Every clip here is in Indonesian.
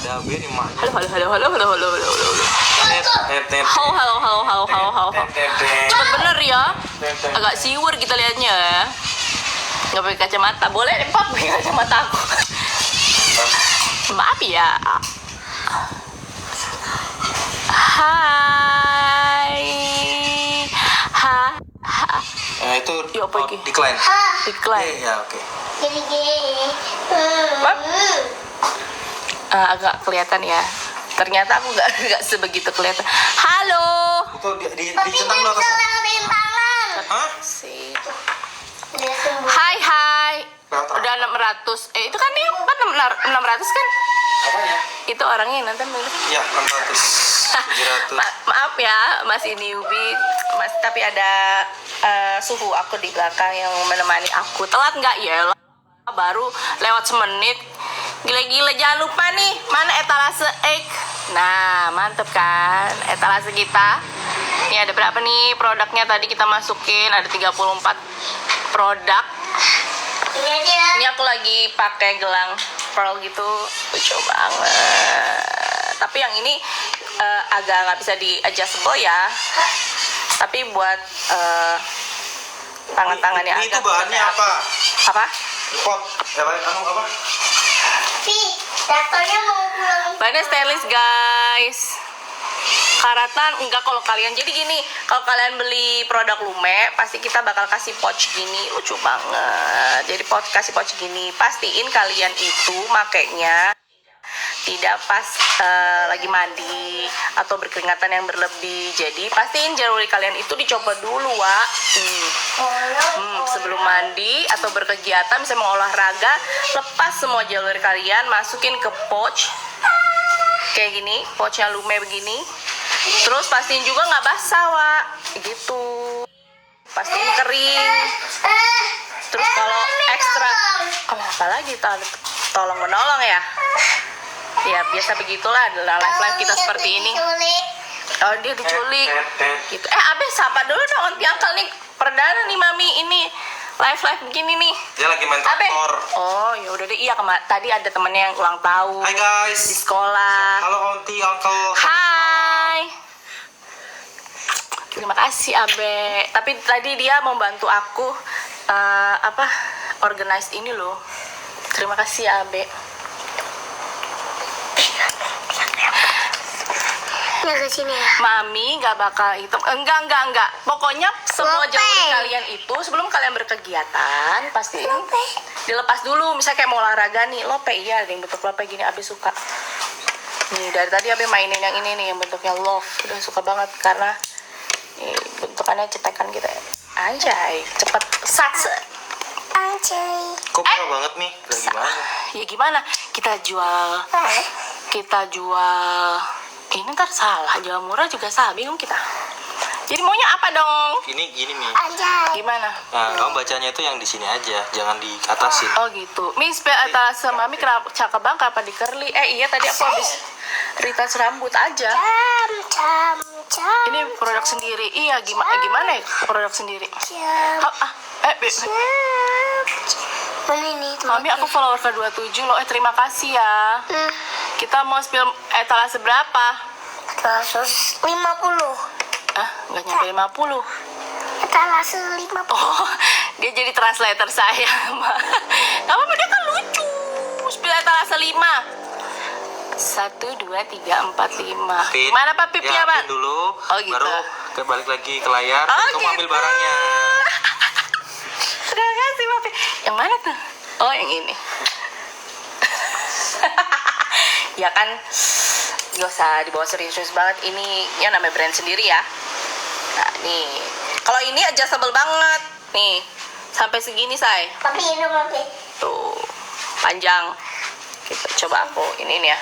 Ada beri mak. Halo. Cepet bener ya. Agak siwur kita lihatnya ya. Nggak pakai kacamata. Boleh deh Pak pakai kacamata aku. Maaf ya. Hai. Itu Ya, apa lagi? decline. Decline. Ya, oke. Bab. Agak kelihatan ya. Ternyata aku nggak sebegitu kelihatan. Halo. Itu dicentang lo atas. Hah? Si. Hai. Udah 600. Itu kan dia kan 600 kan? Apanya? Itu orangnya yang nonton bener. Ya, 600. 700. Maaf ya, masih newbie. Tapi ada suhu aku di belakang yang menemani aku. Telat nggak ya? Baru lewat semenit. Gila-gila, jangan lupa nih, mana etalase egg. Nah, mantep kan etalase kita. Ini ada berapa nih produknya tadi kita masukin? Ada 34 produk. Ini aku lagi pakai gelang pearl gitu, lucu banget. Tapi yang ini agak nggak bisa di adjustable ya. Tapi buat tangan-tangan yang Ini agak itu bahannya apa? Apa? Pot. Apa? Dokternya mau pulang. Bahannya stainless guys. Karatan enggak kalau kalian. Jadi gini, kalau kalian beli produk Lume, pasti kita bakal kasih pouch gini, lucu banget. Jadi kasih pouch gini, pastiin kalian itu makainya tidak pas lagi mandi atau berkeringatan yang berlebih. Jadi pastiin jari kalian itu dicopot dulu, Wak. Sebelum mandi atau berkegiatan, bisa mengolahraga, lepas semua jalur kalian, masukin ke pouch kayak gini, pouchnya Lume begini. Terus pastiin juga nggak basah, Wak, gitu. Pastiin kering. Terus kalau ekstra, apa lagi? Tolong menolong ya. Ya biasa begitulah live kita seperti ini. Oh, dia diculik gitu. Abe sapa dulu dong onti angkel nih, perdana nih mami ini live begini nih. Dia lagi main Abe. traktor. Oh ya udah deh, iya tadi ada temennya yang ulang tahun Hai guys. di sekolah. Halo onti, uncle. Hai. Terima kasih Abe. Tapi tadi dia mau bantu aku organize ini loh. Terima kasih ya Abe. Ya ke sini ya. Mami nggak bakal hitung. Enggak. Pokoknya semua Lope. jalur kalian itu sebelum kalian berkegiatan pasti dilepas dulu. Misalnya kayak mau olahraga nih, lope iya ada yang bentuk lope gini, Abi suka. Nih dari tadi Abi mainin yang ini nih yang bentuknya love. Udah suka banget karena nih, bentukannya cetekan gitu ya. Anjay, cepet satse. Anjay. Kok parah banget nih? Lagi gimana? Ya gimana? Kita jual ini ntar salah, jual murah juga salah, bingung kita. Jadi maunya apa dong? Ini gini Mi. Anjay. Gimana? Nah, kamu bacanya itu yang di sini aja, jangan di atasin. Oh gitu. Miss atas mami kenapa cakep banget, kapan di curly? Iya tadi aku habis retouch rambut aja. Jam. Ini produk sendiri. Iya gimana ya produk sendiri? Jam. Mana ini? Mami aku follower ke 27 loh. Terima kasih ya. Kita mau spill etalase berapa? 150. Nggak nyampe 50. Etalase 50. Oh, dia jadi translator saya. Kamu dia kan lucu. Spill etalase 5. 1, 2, 3, 4, 5. Pip. Mana Pak Pipnya, Ya, Pak? pin dulu, Oh, gitu. baru balik lagi ke layar, Oh, kamu ambil gitu. barangnya. Terima kasih, Pak Pip. Yang mana tuh? Oh, yang ini. Ya kan, gak usah dibawa serius banget. Ini ya namanya brand sendiri ya. Nah, nih. Kalau ini adjustable banget. Nih, sampai segini, say. Papi ini papi. Tuh, panjang. Gitu, coba aku ini ya.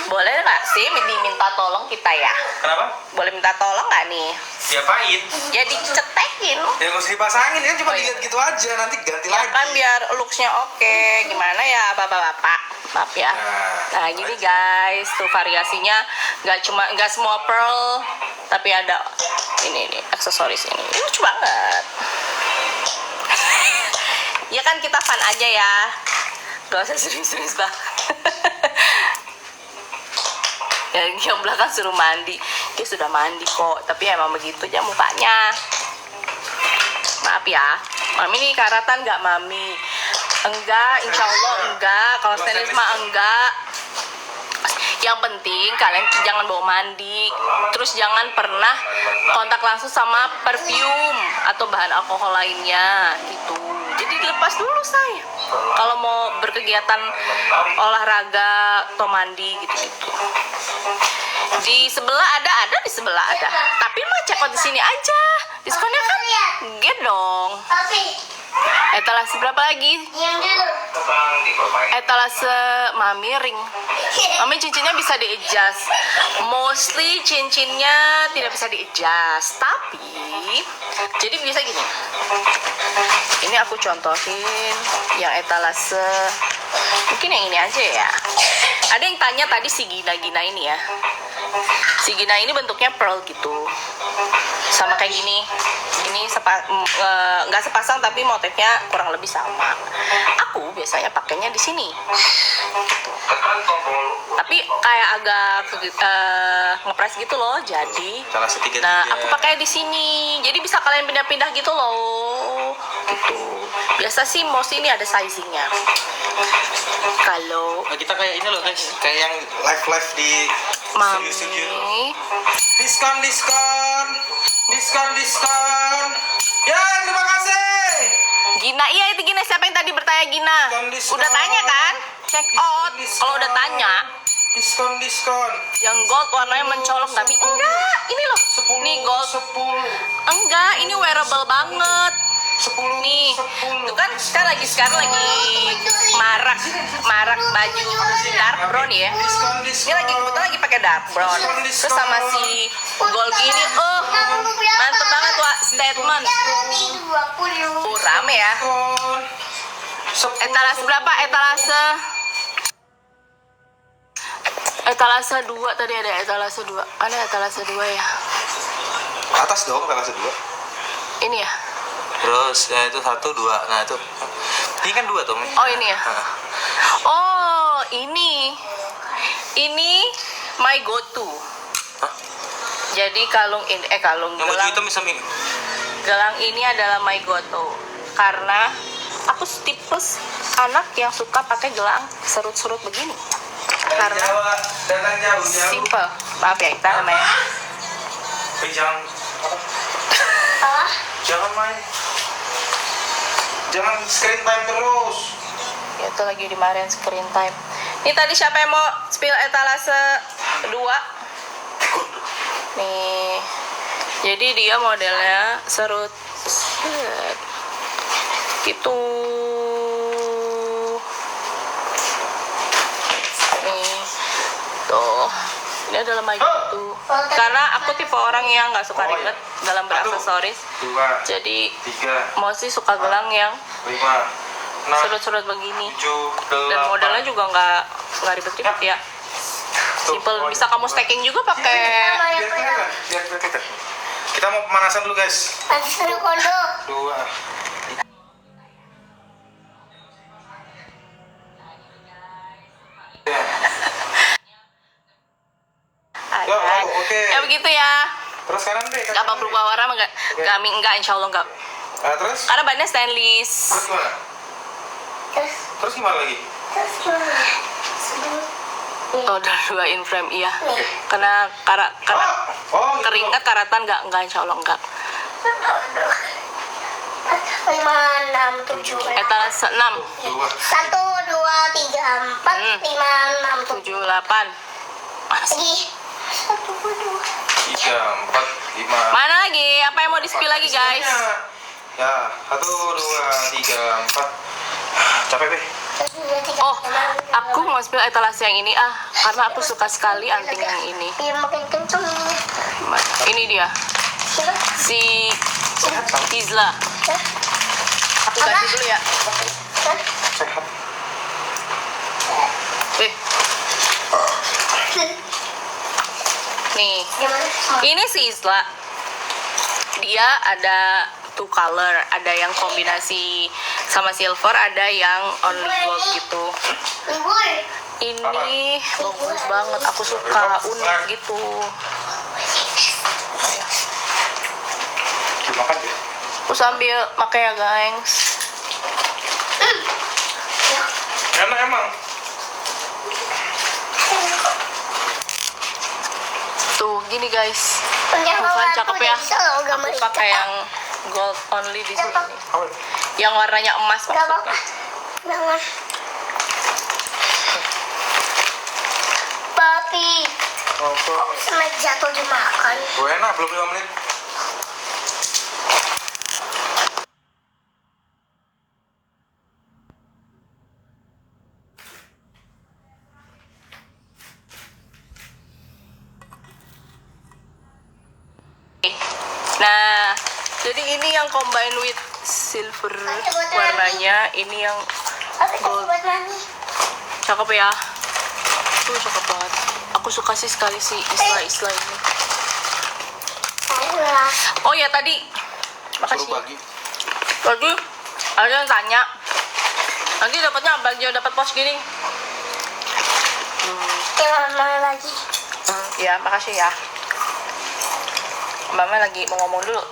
Boleh nggak sih diminta tolong kita ya? Kenapa? Boleh minta tolong nggak nih? Diapain? Ya dicetekin. Ya nggak usah dipasangin, kan cuma Oh, iya. dilihat gitu aja, nanti ganti Ya lagi. kan biar looksnya oke. Gimana ya bapak-bapak? Maaf ya. Nah gini guys, tuh variasinya nggak semua pearl, tapi ada ini aksesoris ini. Ini lucu banget. Ya kan kita fun aja ya. Gak usah serius-serius banget. yang belakang suruh mandi. Dia sudah mandi kok, tapi emang begitu aja mukanya. Maaf ya, Mami nih karatan nggak Mami? Enggak, insya Allah enggak. Kalau stainless mah enggak. Yang penting kalian jangan bawa mandi, terus jangan pernah kontak langsung sama perfume atau bahan alkohol lainnya gitu. Jadi dilepas dulu saya. Kalau mau berkegiatan olahraga atau mandi gitu-gitu. Di sebelah ada di sebelah ada. Tapi mah cekot di sini aja. Diskonnya kan gede dong. Etalase berapa lagi? Yang dulu. Etalase Mami ring. Mami cincinnya bisa di-adjust. Mostly cincinnya tidak bisa di-adjust. Tapi jadi bisa gini. Ini aku contohin yang etalase. Mungkin yang ini aja ya. Ada yang tanya tadi si Gina-Gina ini ya. Si Gina ini bentuknya pearl gitu. Sama kayak gini. Ini nggak sepasang tapi motifnya kurang lebih sama. Aku biasanya pakainya di sini. Gitu. Tapi kayak agak ngepres gitu loh. Jadi, nah aku pakai di sini. Jadi bisa kalian pindah-pindah gitu loh. Gitu. Biasa sih most ini ada sizingnya. Kalau Kita kayak ini loh guys, kayak yang live di Mami, diskon. Ya, terima kasih. Gina, iya itu Gina. Siapa yang tadi bertanya Gina? Diskon. Udah tanya kan? Check out. Kalau udah tanya, Diskon. yang gold warnanya mencolok tapi enggak. Ini loh. 10. Nih gold. 10. Enggak, ini wearable banget. 10. Nih, 10. itu kan sekarang lagi marak baju dark brown ya. Diskon. Ini lagi kebetulan lagi pakai dark brown. Terus sama si gold gini, mantep banget wah statement. Rame ya. Etalase berapa? Etalase 2 tadi ada etalase 2. Ada etalase 2 ya. Atas dong, etalase 2. Ini ya. Terus ya itu 1, 2. Nah, itu. Ini kan 2 tuh. Oh, ini ya. Oh, ini. Ini my go to. Hah? Jadi kalung ini kalung Yang baju gelang. hitam bisa Gelang ini adalah my go to karena aku tipes anak yang suka pakai gelang serut-serut begini. Karena datang jauh. simple. Maaf ya, kita namanya. Jangan main. Jangan screen time terus. Ya, itu lagi dimarahin screen time. Ini tadi siapa yang mau spill etalase 2? Nih. Jadi dia modelnya serut. Gitu. Nih. Tuh. Ini adalah my go-to. Karena aku tipe orang yang nggak suka ribet dalam beraksesoris. 2, Jadi 3, mostly suka gelang yang 5, 6, serut-serut begini. 7, 8. Dan modelnya juga nggak ribet-ribet ya. Simple, bisa kamu stacking juga pakai. Biar kelihatan. Kita mau pemanasan dulu guys. Ada kondo. 2. Ada. oke. Ya begitu ya. Terus kanan deh. Gak apa berubah warna enggak? Kami enggak, insya Allah enggak. Nah, terus? Karena bahannya stainless. Terus gimana? Terus gimana lagi? Oh, udah 2 in frame iya. Karena Oh, gitu. keringat karatan enggak insya Allah enggak. 5, 6, 7. Etalase 6, 2. 1, 2, 3, 4, 5, 6, 7. 7, 8. Mana sih? Lagi. 1, 2. 3, 4, 5. Mana lagi? Apa yang mau di-spill lagi guys? Ya, 1, 2, 3, 4. Capek deh. Oh, aku mau spill etalase yang ini karena aku suka sekali anting yang ini. Biar makin kenceng ini. Ini dia, Siapa? si Isla. Aku ganti dulu ya. Sehat. Nih, Gimana? ini si Isla. Dia ada 2 color, ada yang kombinasi sama silver, ada yang only gold gitu. Libur. Ini bagus banget, aku suka, unik gitu. Ayo. Dimakan ya. Aku sambil pakai ya guys. Enak emang. Tuh gini guys. Punya Bukan kawan cakep aku ya. udah bisa loh gambar Aku ikan. pakai yang gold only di sini. Apa? Yang warnanya emas Gak apa-apa. maksudnya. Jangan. Papi, Apa? sama jatuh dimakan. Oh, enak belum 5 menit. Nah, jadi ini yang combine with silver warnanya, ini yang Papi kasih gold. buat mami. Cakep ya. Tuh cakep banget. Aku suka sih sekali sih isla-isla ini. Ayolah. Oh ya tadi, Suruh makasih. bagi. Tadi ada yang tanya, nanti dapatnya apa aja dapat pos gini? Mana lagi? Ya makasih ya. Mama lagi mau ngomong dulu.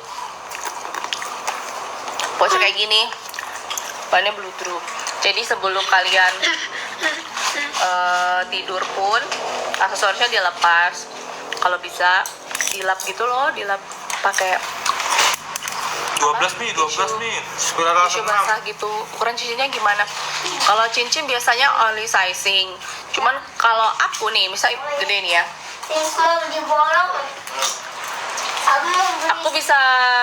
Pos kayak gini, bahannya bluedrop. Jadi sebelum kalian tidur pun aksesorisnya dilepas. Kalau bisa dilap gitu loh, dilap pakai 12 nih, 12 nih. tisu basah gitu. Ukuran cincinnya gimana? Kalau cincin biasanya only sizing. Cuman kalau aku nih, misalnya gede nih ya, Ini mau dibolong. Aku mau beli. aku bisa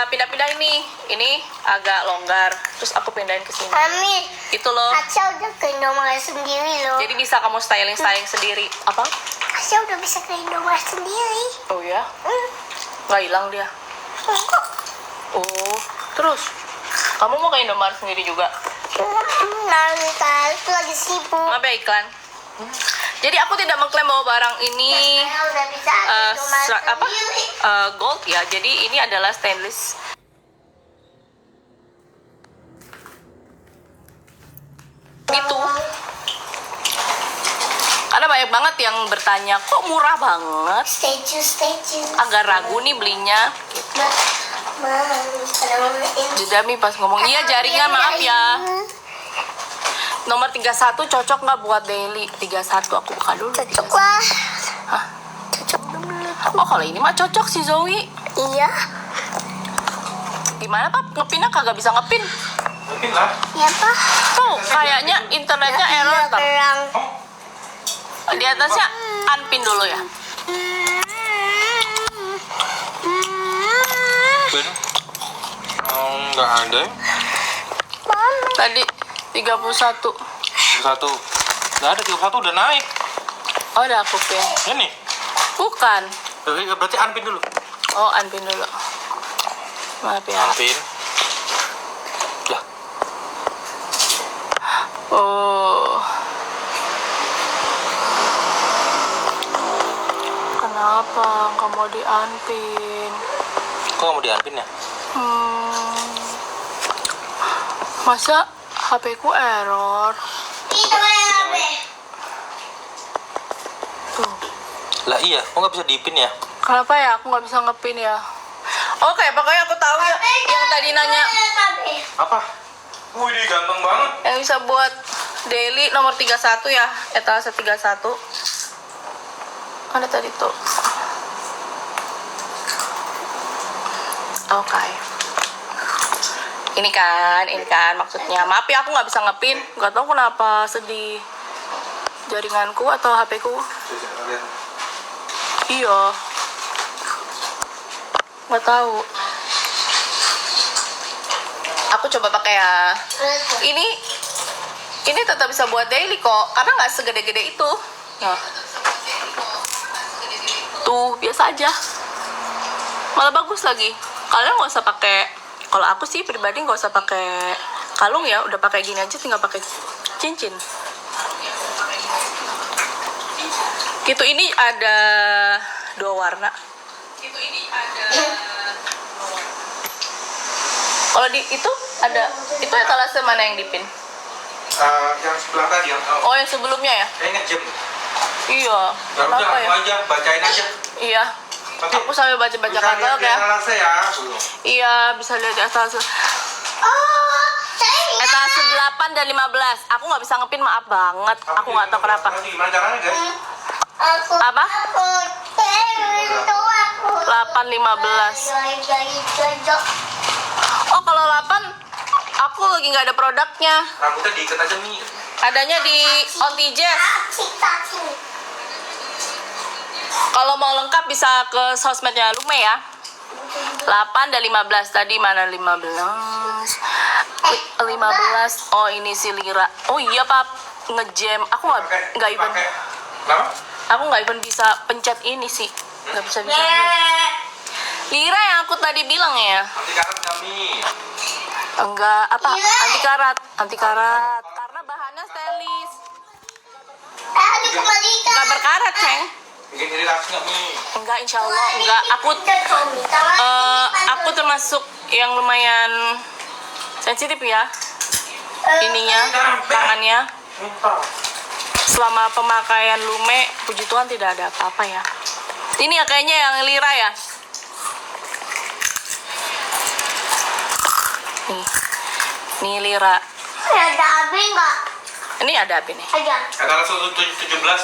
pindah-pindah ini. Ini agak longgar, terus aku pindahin ke sini. Mami, Itu loh. Aca udah ke Indomaret sendiri loh. Jadi bisa kamu styling sendiri. Apa? Aca udah bisa ke Indomaret sendiri. Oh ya? Hmm. Nggak hilang dia. Enggak. Oh, terus kamu mau ke Indomaret sendiri juga? Nah, itu lagi sibuk. Maaf ya iklan. Jadi aku tidak mengklaim bahwa barang ini Saya udah bisa ke Indomaret apa sendiri. gold ya. Jadi ini adalah stainless. Gitu. Karena banyak banget yang bertanya, kok murah banget? Statue. Agak ragu nih belinya. Jedami pas ngomong, iya jaringan maaf ya. Nomor 31 cocok nggak buat daily? 31 aku buka dulu. Cocok lah. Hah? Cocok dulu. Oh kalau ini mah cocok sih Zoe. Iya. Gimana Pak? Ngepinnya kagak bisa ngepin. Mungkin lah. Iya, Pak. Tuh kayaknya internetnya error Pak. Kerang. Oh, Di atasnya unpin dulu ya. ben. Oh, nggak ada. Tadi 31. 1. Nggak ada, 31 udah naik. Oh udah aku pin. Ini. Bukan. Berarti unpin dulu. Oh unpin dulu. Maaf ya. Unpin. Lah, Oh. Kenapa nggak mau di unpin? kok nggak mau di unpin ya? Masa HP ku error? Itu kayak Tuh. Lah iya, kok nggak bisa dipin ya? Kenapa ya aku nggak bisa ngepin ya? Oke, pokoknya aku tahu ya yang tadi nanya Apa? Wih, dia ganteng banget. yang bisa buat daily nomor 31 ya, etalase 31. Ada tadi tuh. Oke. Ini kan maksudnya. Maaf ya aku nggak bisa ngepin. Nggak tahu kenapa sedih jaringanku atau HP ku. Iya. Nggak tahu. Aku coba pakai ya. Ini tetap bisa buat daily kok, karena nggak segede-gede itu. Nah. Tuh biasa aja. Malah bagus lagi. Kalian nggak usah pakai. Kalau aku sih pribadi nggak usah pakai kalung ya, udah pakai gini aja, tinggal pakai cincin. Gitu ini ada 2 warna. Kalau di itu ada itu etalase mana yang dipin? Yang sebelah tadi yang Oh, yang sebelumnya ya? nge-jam. Iya. Ya udah, Kenapa ya? aku aja bacain aja. Iya. Nanti Aku sampai baca-baca bisa katalog lihat di ya. etalase ya. Iya, bisa lihat di etalase. Oh, saya lihat. Etalase 8 dan 15. Aku nggak bisa ngepin, maaf banget. Aku nggak tahu kenapa. Nanti gimana caranya guys? Aku. Apa? Aku. Itu aku. 8, 15. Oh, kalau 8 aku lagi nggak ada produknya. Rambutnya diikat aja nih. Adanya di Ontijaz. Taksi. Kalau mau lengkap bisa ke sosmednya Lume ya. 8 dan 15. Tadi mana 15? 15. Oh, ini si Lira. Oh iya, Pap. Ngejam. Aku nggak even. Kenapa? Aku nggak even bisa pencet ini sih. Nggak bisa. Lira yang aku tadi bilang ya. Nanti karet kami. Enggak, apa? Lira. Anti karat. Karena bahannya stainless. Aduh, kembalikan. Nggak berkarat, Ceng. Bikin iritasi nggak nih? Enggak, insya Allah enggak. Aku termasuk yang lumayan sensitif ya. Ininya, tangannya. Selama pemakaian Lume, puji Tuhan tidak ada apa-apa ya. Ini ya kayaknya yang Lira ya. Nih Lira. Ada abi nggak? Ini ada apa nih? Ada. Ada 17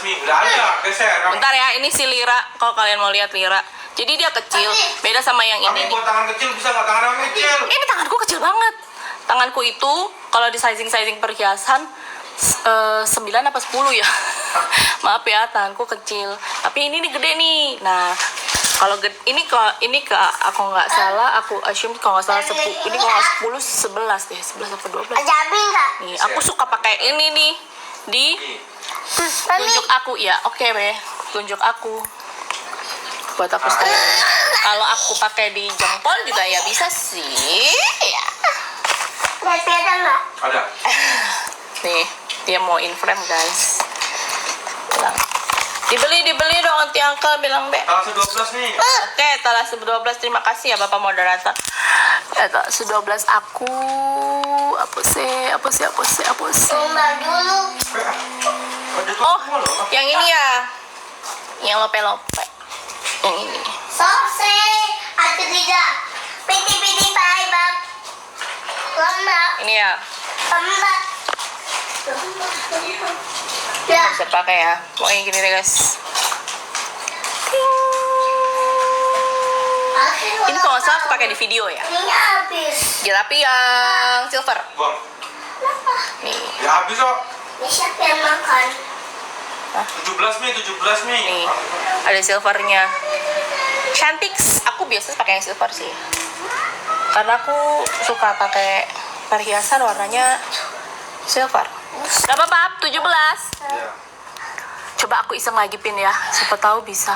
nih, udah ada, geser. Bentar ya, ini si Lira. Kalau kalian mau lihat Lira. Jadi dia kecil, beda sama yang Tapi ini nih. buat tangan kecil bisa nggak? Tangan yang kecil. Ini tanganku kecil banget. Tanganku itu kalau di sizing perhiasan 9 apa 10 ya. Maaf ya, tanganku kecil. Tapi ini nih gede nih. Nah, kalau ini ke aku nggak salah, aku assume kalau nggak salah 10, ini kalau nggak 10 11 deh, 11 atau 12. Ada abi nggak? Nih, aku suka pakai ini nih di tunjuk aku ya. Oke, Be. Tunjuk aku. Buat aku sekali. Kalau aku pakai di jempol juga ya bisa sih. Ya. Tapi ada nggak? Ada. Nih, dia mau in frame, guys. Bilang, dibeli dong nanti Uncle bilang, Be. Tangan 12 nih. Oke, Talase 12, terima kasih ya Bapak moderator. Talase 12 aku apa sih? Mbak dulu. Oh, yang ini ya. Yang lope-lope. Yang ini. Sose. Ada tidak. Piti pai bab. Lembak. Ini ya. Lembak. Ya. Bisa pakai ya. Pokoknya gini deh, guys. Ini kalau nggak salah aku pakai di video ya. Ini habis. Ya, tapi yang silver. Buang. Nih. Ya habis kok. Ini siapa yang makan? 17 nih. Nih, ada silvernya. Cantik. Aku biasa pakai yang silver sih. Karena aku suka pakai perhiasan warnanya silver. Berapa, Pap? 17. Iya. Coba aku iseng lagi pin ya. Siapa tahu bisa.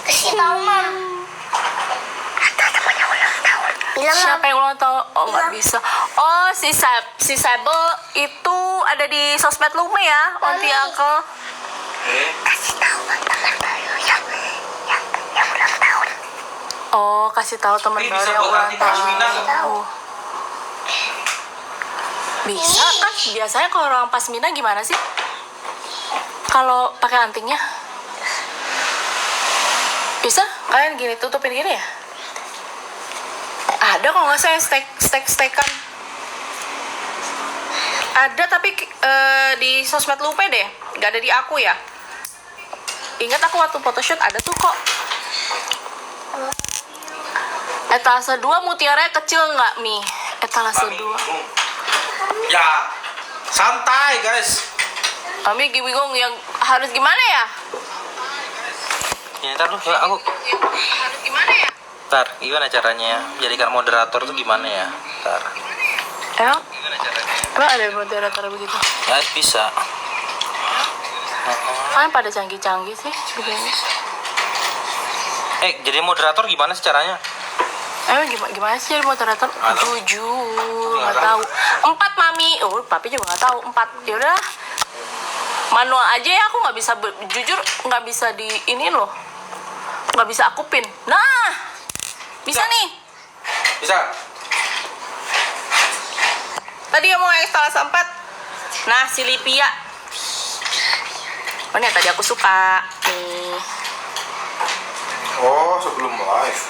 Kasih tahu mam. Ada temannya ulang tahun. Bilang Siapa yang ulang tahun? Oh, nggak bisa. Oh, si Sable itu ada di sosmed Lume ya, Onti Uncle. kasih tahu teman baru yang ulang tahun. Oh, kasih tahu teman Ini baru bisa yang buat ulang anti pasmina nggak? tahun. Bisa kan? Biasanya kalau orang pasmina gimana sih? Kalau pakai antingnya? Bisa? Kalian gini tutupin gini ya? Ada kalau nggak salah yang stekan. Ada tapi di sosmed Lupe deh, nggak ada di aku ya. Ingat aku waktu photoshoot ada tuh kok. Etalase 2 mutiaranya kecil nggak, Mi? Etalase 2. Ya, santai guys. Kami bingung yang harus gimana ya? Ya ntar lu ya aku Harus gimana ya? ntar gimana caranya jadikan moderator tuh gimana ya ntar Emang ada moderator begitu? ya bisa Kan pada canggih-canggih sih begini. jadi moderator gimana sih caranya Emang gimana sih jadi moderator? Nggak tahu. 7, nggak tahu. 4 Mami. Oh, Papi juga nggak tahu. 4. Ya udah. Manual aja ya, aku nggak bisa jujur nggak bisa di ini loh. Nggak bisa aku pin. Nah, bisa nih. Bisa. Tadi yang mau instalasi 4 Nah, si Lipia. Oh, ini tadi aku suka. Nih. Oh, sebelum live.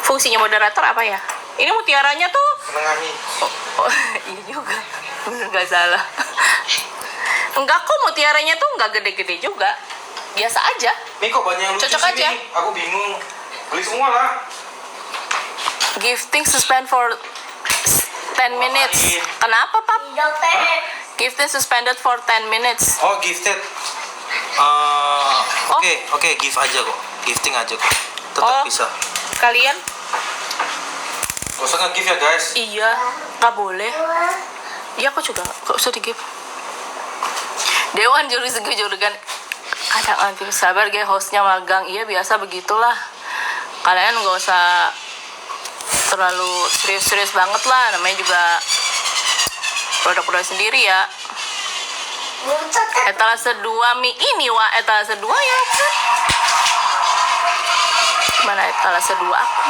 Fungsinya moderator apa ya? Ini mutiaranya tuh Menengahi. oh, iya juga. Bener gak salah. Enggak kok, mutiaranya tuh enggak gede-gede juga. Biasa aja. Nih kok banyak yang lucu Cocok sih aja. nih. Aku bingung. Beli semua lah. Gifting suspend for 10 minutes. Ngapain? Kenapa, Pap? Dokter. Gifting suspended for 10 minutes. Oh, gifted. Oke, give aja kok. Gifting aja kok. Tetap Oh. bisa. Kalian? Gak usah nge-gift ya guys. Iya, nggak boleh. Iya, aku juga nggak usah di-give. Dewan juri segi juragan. Kadang lagi sabar guys, hostnya magang. Iya, biasa begitulah. Kalian nggak usah terlalu serius-serius banget lah. Namanya juga produk-produk sendiri ya. Etalase 2 mie ini wah, etalase 2 ya kan? Mana etalase 2 aku?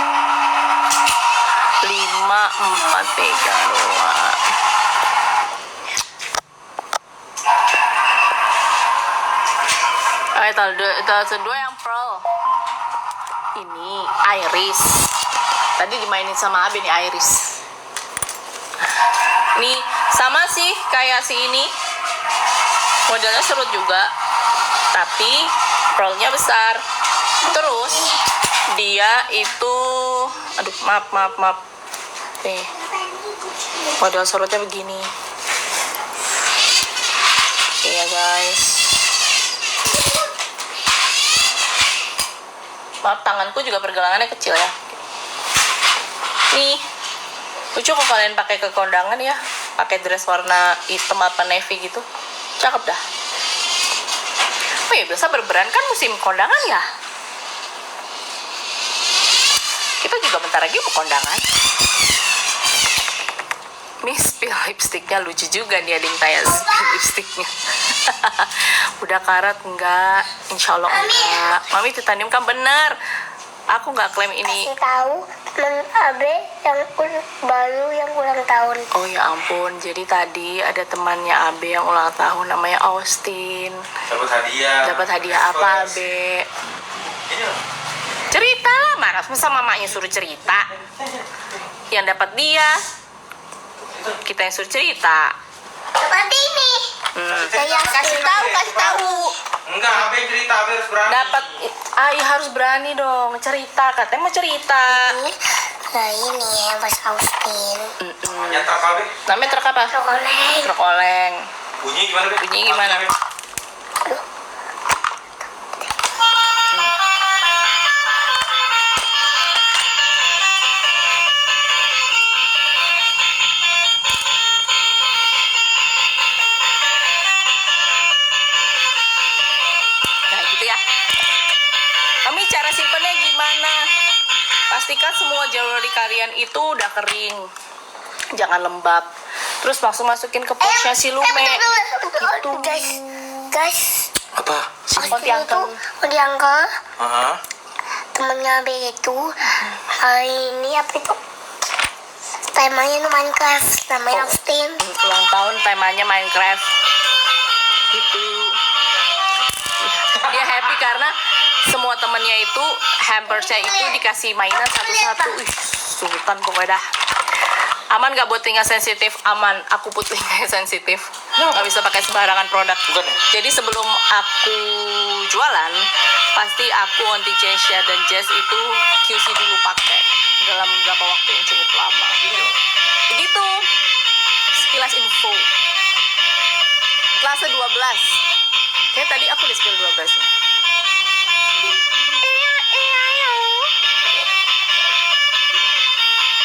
5, 4, 3, 2. Etalase 2 yang pearl. Ini iris. Tadi dimainin sama Abi nih iris. Nih sama sih kayak si ini. Modelnya serut juga, tapi pearlnya besar. Terus dia itu, aduh maaf. Nih, model serutnya begini. Iya guys. Maaf, tanganku juga pergelangannya kecil ya. Nih, lucu kok kalian pakai ke kondangan ya. Pakai dress warna hitam apa navy gitu. Cakep dah. Oh ya, biasa berberan kan musim kondangan ya. Kita juga bentar lagi mau kondangan. Miss spill lipsticknya lucu juga nih, ada yang tanya spill lipsticknya. Udah karat enggak? Insya Allah enggak. Mami titanium kan bener. Aku nggak klaim ini. Kasih tahu teman Abe yang baru yang ulang tahun. Oh ya ampun, jadi tadi ada temannya Abe yang ulang tahun namanya Austin. Dapat hadiah. Dapat hadiah apa, Abe? Ini loh. Cerita lah, mana masa mamanya suruh cerita. Yang dapat dia, kita yang suruh cerita. Seperti ini. Saya Kasih tahu. Enggak, apa yang cerita, apa harus berani. Dapat, harus berani dong cerita. Katanya mau cerita. Nah ini ya Mas Austin. Namanya truk apa, Be? Namanya truk apa? Oleh. Truk oleng. Bunyi gimana, Be? Bunyi gimana? Be? Nah gitu ya. Kami cara simpennya gimana? Pastikan semua jewelry kalian itu udah kering, jangan lembab. Terus langsung masukin ke pouchnya si Lume. Gitu. Guys, Apa? Simpen diangkat. diangkat. Aha. Temennya B itu hari ini apa itu? Temanya itu Minecraft, namanya Austin. Ulang tahun temanya Minecraft. Gitu. Dia happy karena semua temennya itu hampersnya itu dikasih mainan satu-satu. Ih, sultan pokoknya dah. Aman gak buat telinga sensitif? Aman, aku pun telinga sensitif. Gak bisa pakai sembarangan produk. Bukan ya? Jadi sebelum aku jualan, pasti aku Aunty Chesha dan Jess itu QC dulu pakai dalam beberapa waktu yang cukup lama. Begitu. Sekilas info. Kelas 12. Kayak tadi aku di skill 12 nih.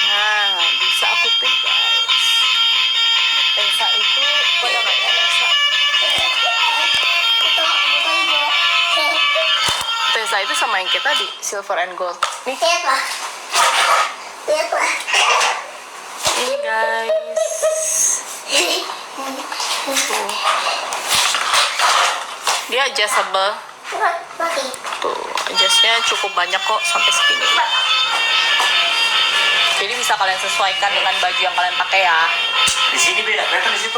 Nah, bisa aku pick guys. Tessa itu pada nggak ya Tessa? Tessa itu sama yang kita di silver and gold. Nih, Lihat lah. ini guys. Tuh. Dia adjustable. Mati. Tuh, adjustnya cukup banyak kok sampai segini. Jadi bisa bisa kalian sesuaikan dengan baju yang kalian pakai ya. Di sini beda, kelihatan di situ.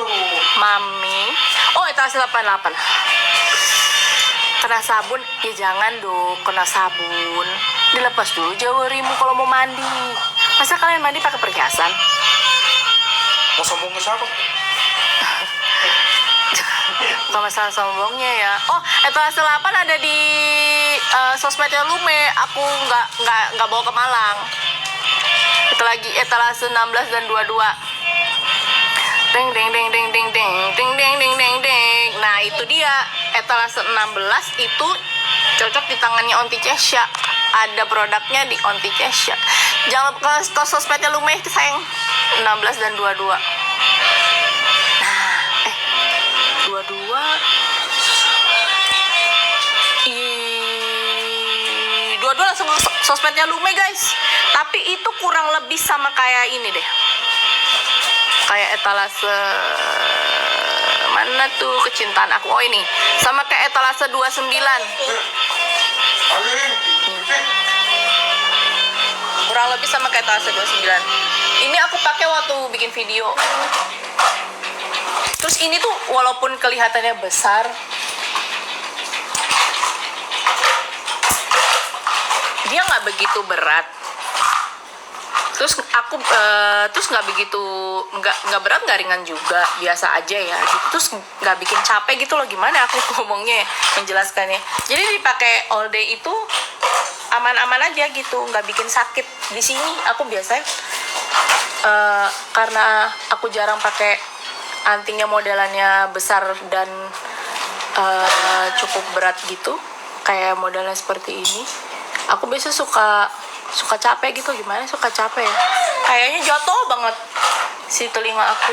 Mami. Oh, etalase 88. Kena sabun, ya jangan dong kena sabun. Dilepas dulu jawarimu kalau mau mandi. Masa kalian mandi pakai perhiasan? Mau sombong ke siapa? Bukan masalah sombongnya ya. Oh, etalase 8 ada di sosmednya Lume. Aku nggak bawa ke Malang. Itu lagi etalase 16 dan 22. Deng deng deng deng deng deng deng deng deng deng deng. Nah, itu dia etalase 16 itu cocok di tangannya Onti Cesha. Ada produknya di Onti Cesha. Jangan lupa ke sosmednya Lume sayang. 16 dan 22. Nah, 22 langsung ke sosmednya Lume guys. Tapi itu kurang lebih sama kayak ini deh, kayak etalase mana tuh kecintaan aku. Oh ini sama kayak etalase 29. Kurang lebih sama kayak etalase 29. Ini aku pakai waktu bikin video. Terus ini tuh walaupun kelihatannya besar, dia nggak begitu berat. Terus aku terus nggak begitu nggak berat nggak ringan juga, biasa aja ya gitu. Terus nggak bikin capek gitu loh. Gimana aku ngomongnya menjelaskannya. Jadi dipakai all day itu aman-aman aja gitu, nggak bikin sakit. Di sini aku biasanya karena aku jarang pakai antingnya modelannya besar dan cukup berat gitu, kayak modelnya seperti ini. Aku biasa suka capek gitu. Gimana suka capek ya, kayaknya jatuh banget si telinga aku.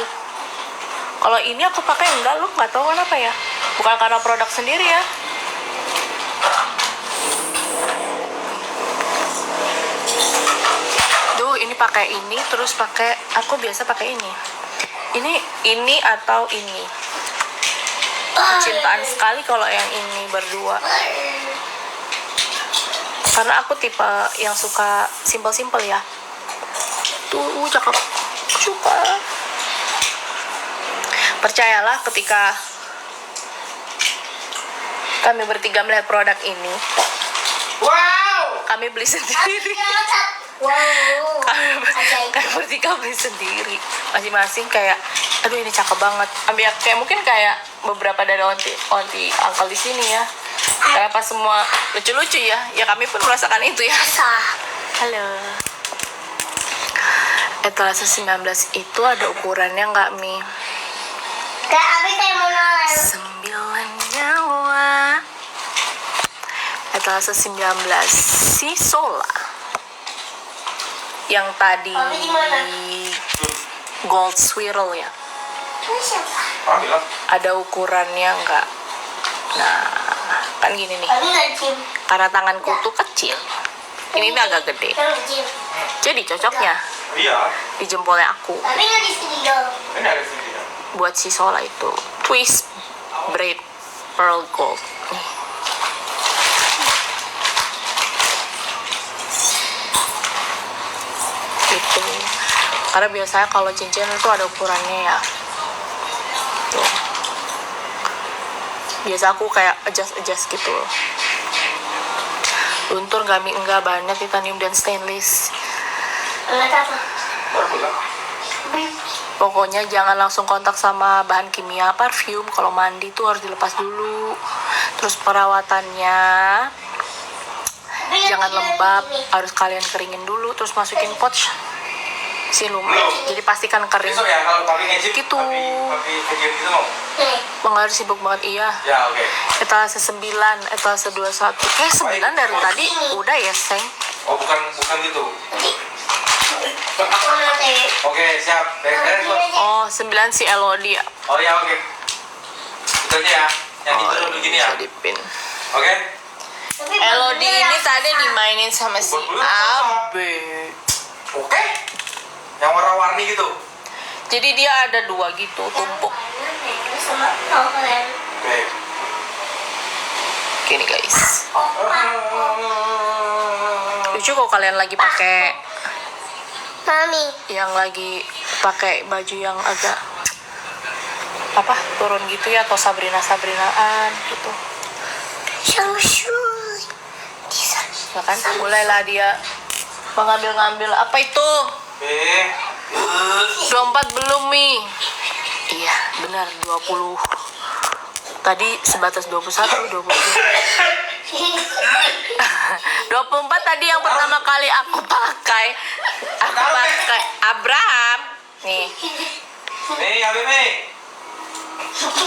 Kalau ini aku pakai enggak, lu nggak tahu kenapa ya, bukan karena produk sendiri ya. Duh, ini pakai ini terus pakai, aku biasa pakai ini atau ini. Kecintaan sekali kalau yang ini berdua, karena aku tipe yang suka simple-simple ya. Tuh cakep, suka. Percayalah ketika kami bertiga melihat produk ini, Wow. kami beli sendiri. Wow. Kami bertiga beli sendiri masing-masing, kayak aduh ini cakep banget. Ambil kayak mungkin kayak beberapa dari onti uncle di sini ya. Kenapa semua lucu-lucu ya? Ya kami pun merasakan itu ya. Halo. Etalase 19 itu ada ukurannya nggak, Mi? Kayak Abi kayak mau nolak. 9 nyawa. Etalase 19 si Sola. Yang tadi Abi di mana? gold swirl ya. Ini siapa? Ambil lah. Ada ukurannya nggak? Nah, kan gini nih. Abi nggak gym. Karena tanganku tuh kecil. Ini tuh agak gede. Kan gym. Jadi cocoknya Iya. di jempolnya aku. Abi nggak di sini dong. Ini ada sini ya. Buat si Sola itu twist braid pearl gold. Nih. Itu. Karena biasanya kalau cincin itu ada ukurannya ya. Tuh. Biasa aku kayak adjust gitu loh. Luntur enggak banyak titanium dan stainless. Enggak apa. Baru lah. Pokoknya jangan langsung kontak sama bahan kimia parfum. Kalau mandi tuh harus dilepas dulu. Terus perawatannya jangan lembab, harus kalian keringin dulu terus masukin pouch si Lume. Jadi pastikan kering. Besok ya kalau papi ngejip. Gitu. Papi kejip gitu mau. Bang harus sibuk banget, iya. Ya oke. Etalase 9, etalase 21. Kayak 9 dari tadi udah ya, Seng. Oh bukan gitu. Mana teh? Oke siap. Beres bos. Oh, 9 si Elodie. Oh ya oke. Itu aja ya. Yang itu dulu begini ya. Bisa dipin. Oke. Elodie ini tadi dimainin sama si Abe. Oke. Yang warna-warni gitu. Jadi dia ada 2 gitu, tumpuk. Sama kalian. Oke. Gini guys. Lucu kok kalian lagi pakai Mami. yang lagi pakai baju yang agak apa turun gitu ya, atau Sabrinaan gitu ya kan. Mulailah dia mengambil apa itu 24 belum Mi? Iya benar 20 tadi, sebatas 21 24 tadi yang pertama kali aku pakai Abraham nih.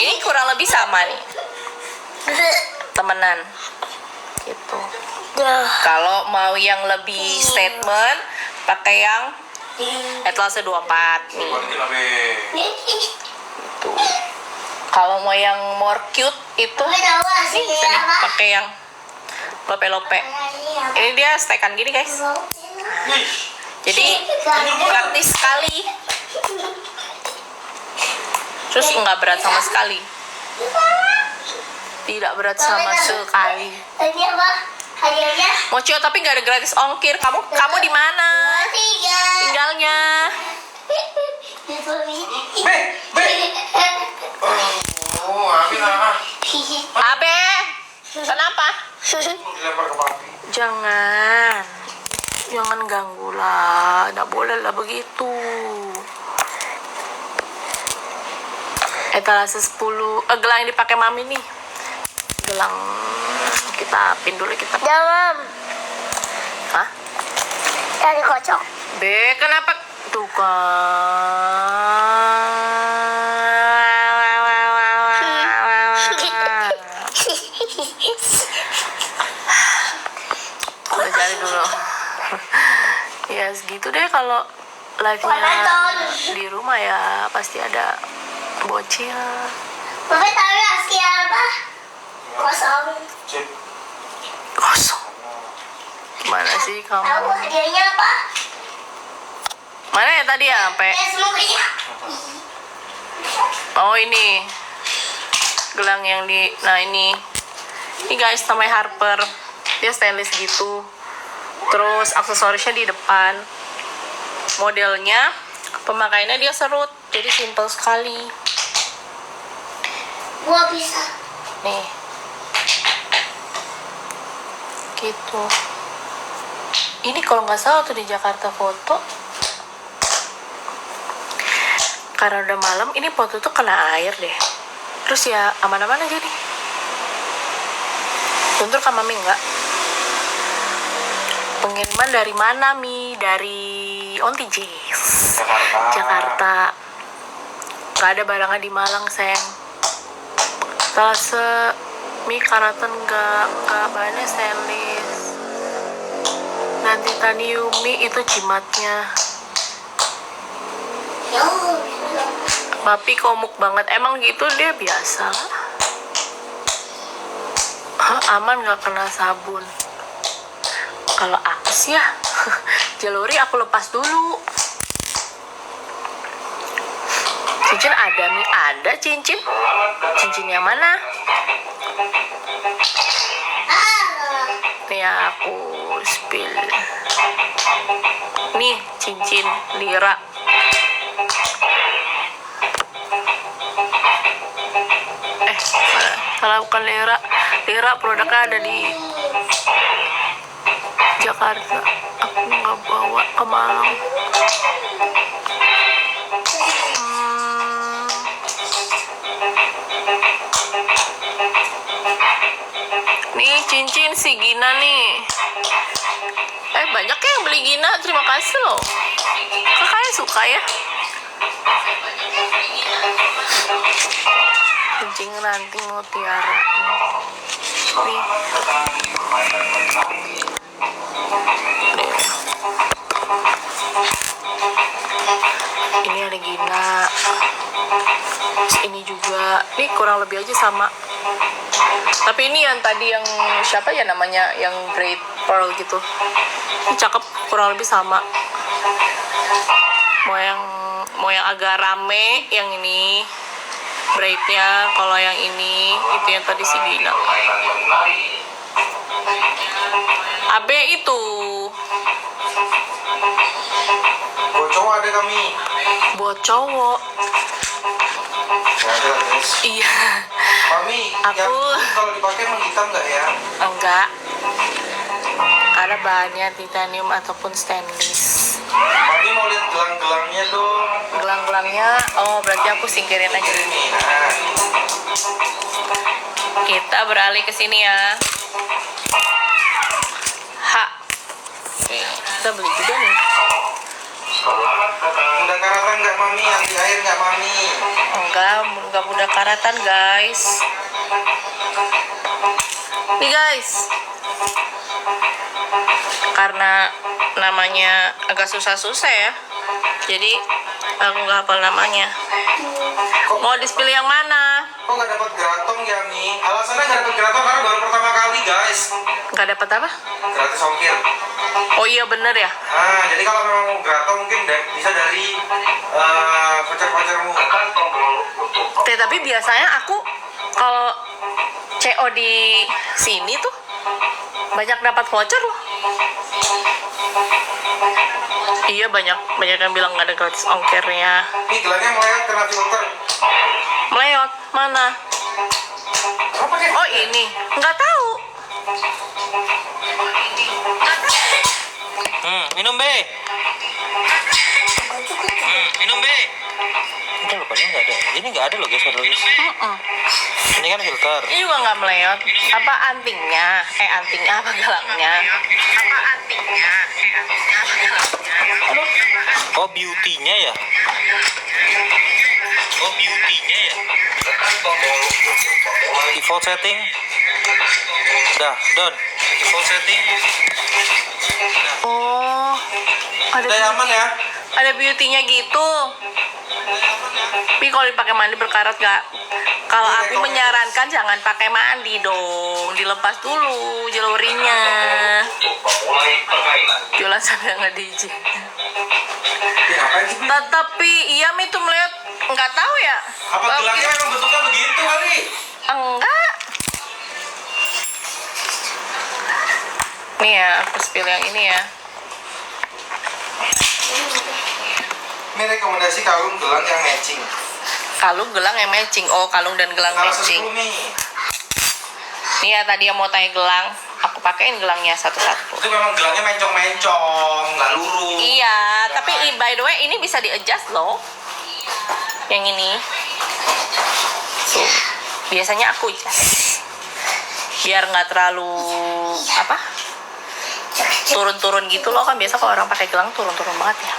Ini kurang lebih sama nih, temenan gitu. Kalau mau yang lebih statement pakai yang etalase 24 nih gitu. Kalau mau yang more cute itu nih, sini pakai yang lope-lope. Ini dia stekan gini guys, jadi praktis sekali, terus nggak berat sama sekali, tidak berat sama sekali. Tadi apa? Hadiahnya? Mocio, tapi nggak ada gratis ongkir. Kamu di mana tinggalnya? Abe, kenapa? Jangan ganggu lah, nggak boleh lah begitu. Etalase 10, gelang yang dipakai mami nih, gelang kita pin dulu kita. Jangan. Hah? Dari kocok. Be, kenapa tuh kan? Cari dulu. Ya segitu deh kalau live-nya di rumah ya, pasti ada bocil. Bapak tahu nasi apa? Kosong. Kosong. Gimana sih kamu? Tahu hadiahnya apa? Mana ya tadi ya? Sampai. Semuanya. Oh ini gelang yang di, nah ini guys namanya Harper, dia stainless gitu, terus aksesorisnya di depan, modelnya pemakaiannya dia serut, jadi simple sekali Gua bisa. nih gitu. Ini kalau nggak salah tuh di Jakarta foto, karena udah malam ini foto tuh kena air deh, terus ya aman-aman aja nih. Bentur kan mami enggak? Pengiriman dari mana Mi? Dari Onti Jis, Jakarta. Gak ada barangnya di Malang sayang. Tase Mi Karaten gak banyak stainless. Nanti Taniumi itu jimatnya. Papi komuk banget, emang gitu dia biasa. Aman gak kena sabun. Kalau apes ya jaluri aku lepas dulu. Cincin ada Mi, ada cincin. Cincin yang mana? Nih aku spill. Nih cincin lira. Salah, bukan lira. Lira produknya ada di Jakarta. Aku nggak bawa ke Malang. Nih cincin si Gina nih. Banyak ya yang beli Gina. Terima kasih loh. Kakaknya suka ya. Cincin ranting mutiara. Nih. Ini ada Gina. Terus ini juga. Nih kurang lebih aja sama. Tapi ini yang tadi yang siapa ya namanya, yang braid pearl gitu. Ini cakep, kurang lebih sama. Mau yang agak rame yang ini braidnya, kalau yang ini itu yang tadi si Gina. Abe itu. kami. Buat cowok. Ada guys. Iya. Mami, yang Aku- kalau dipakai emang hitam nggak ya? Enggak. Karena bahannya titanium ataupun stainless. Mami mau lihat gelang-gelangnya dong. Gelang-gelangnya, oh berarti aku singkirin aja. Ini, nah. Kita beralih ke sini ya. Kita beli juga nih. Udah karatan nggak Mami? Anti air nggak Mami? Enggak mudah karatan guys. Nih guys. Karena namanya agak susah-susah ya. Jadi aku nggak hafal namanya. Mau dispilih yang mana? Kok nggak dapat gratong ya Mi? Alasannya nggak dapat gratong karena baru pertama kali guys. Nggak dapat apa? Gratis ongkir. Oh iya bener ya. Nah, jadi kalau memang mau gratong mungkin bisa dari voucher-vouchermu. Tapi biasanya aku kalau CO di sini tuh banyak dapat voucher loh. Iya banyak yang bilang nggak ada gratis ongkirnya. Ini gelangnya meleot kena filter. Meleot mana? Kamu pakai Oh ini nggak tahu. Minum B. Minum B. Udah lupa ini nggak ada. Ini nggak ada loh guys, Mm-mm. Ini kan filter. Ini juga nggak meleot. Apa antingnya? Antingnya apa gelangnya? Apa antingnya? Antingnya apa gelangnya? Aduh. Oh beauty-nya ya? Oh beauty-nya ya? Default setting. Udah, done. Default setting. Oh, ada udah aman ya? ada beauty-nya gitu. Tapi kalau dipakai mandi berkarat gak? Kalau Api menyarankan jangan pakai mandi dong, dilepas dulu jelurinya. Jualan sampai nggak diizin. Ngapain sih? Tetapi iya Mi tuh melihat nggak tahu ya. Apa gelangnya memang bentuknya begitu kali? Enggak. Nih ya, aku spill yang ini ya. Ini rekomendasi kalung gelang yang matching. Kalung gelang yang matching. Oh, kalung dan gelang Kalau matching. 10 nih. Nih ya tadi yang mau tanya gelang, aku pakein gelangnya satu-satu. Itu memang gelangnya mencong-mencong, nggak lurus. Iya, tapi by the way ini bisa di-adjust loh. Yang ini. Tuh. Biasanya aku adjust. Biar nggak terlalu apa? Turun-turun gitu loh, kan biasa kalau orang pakai gelang turun-turun banget ya.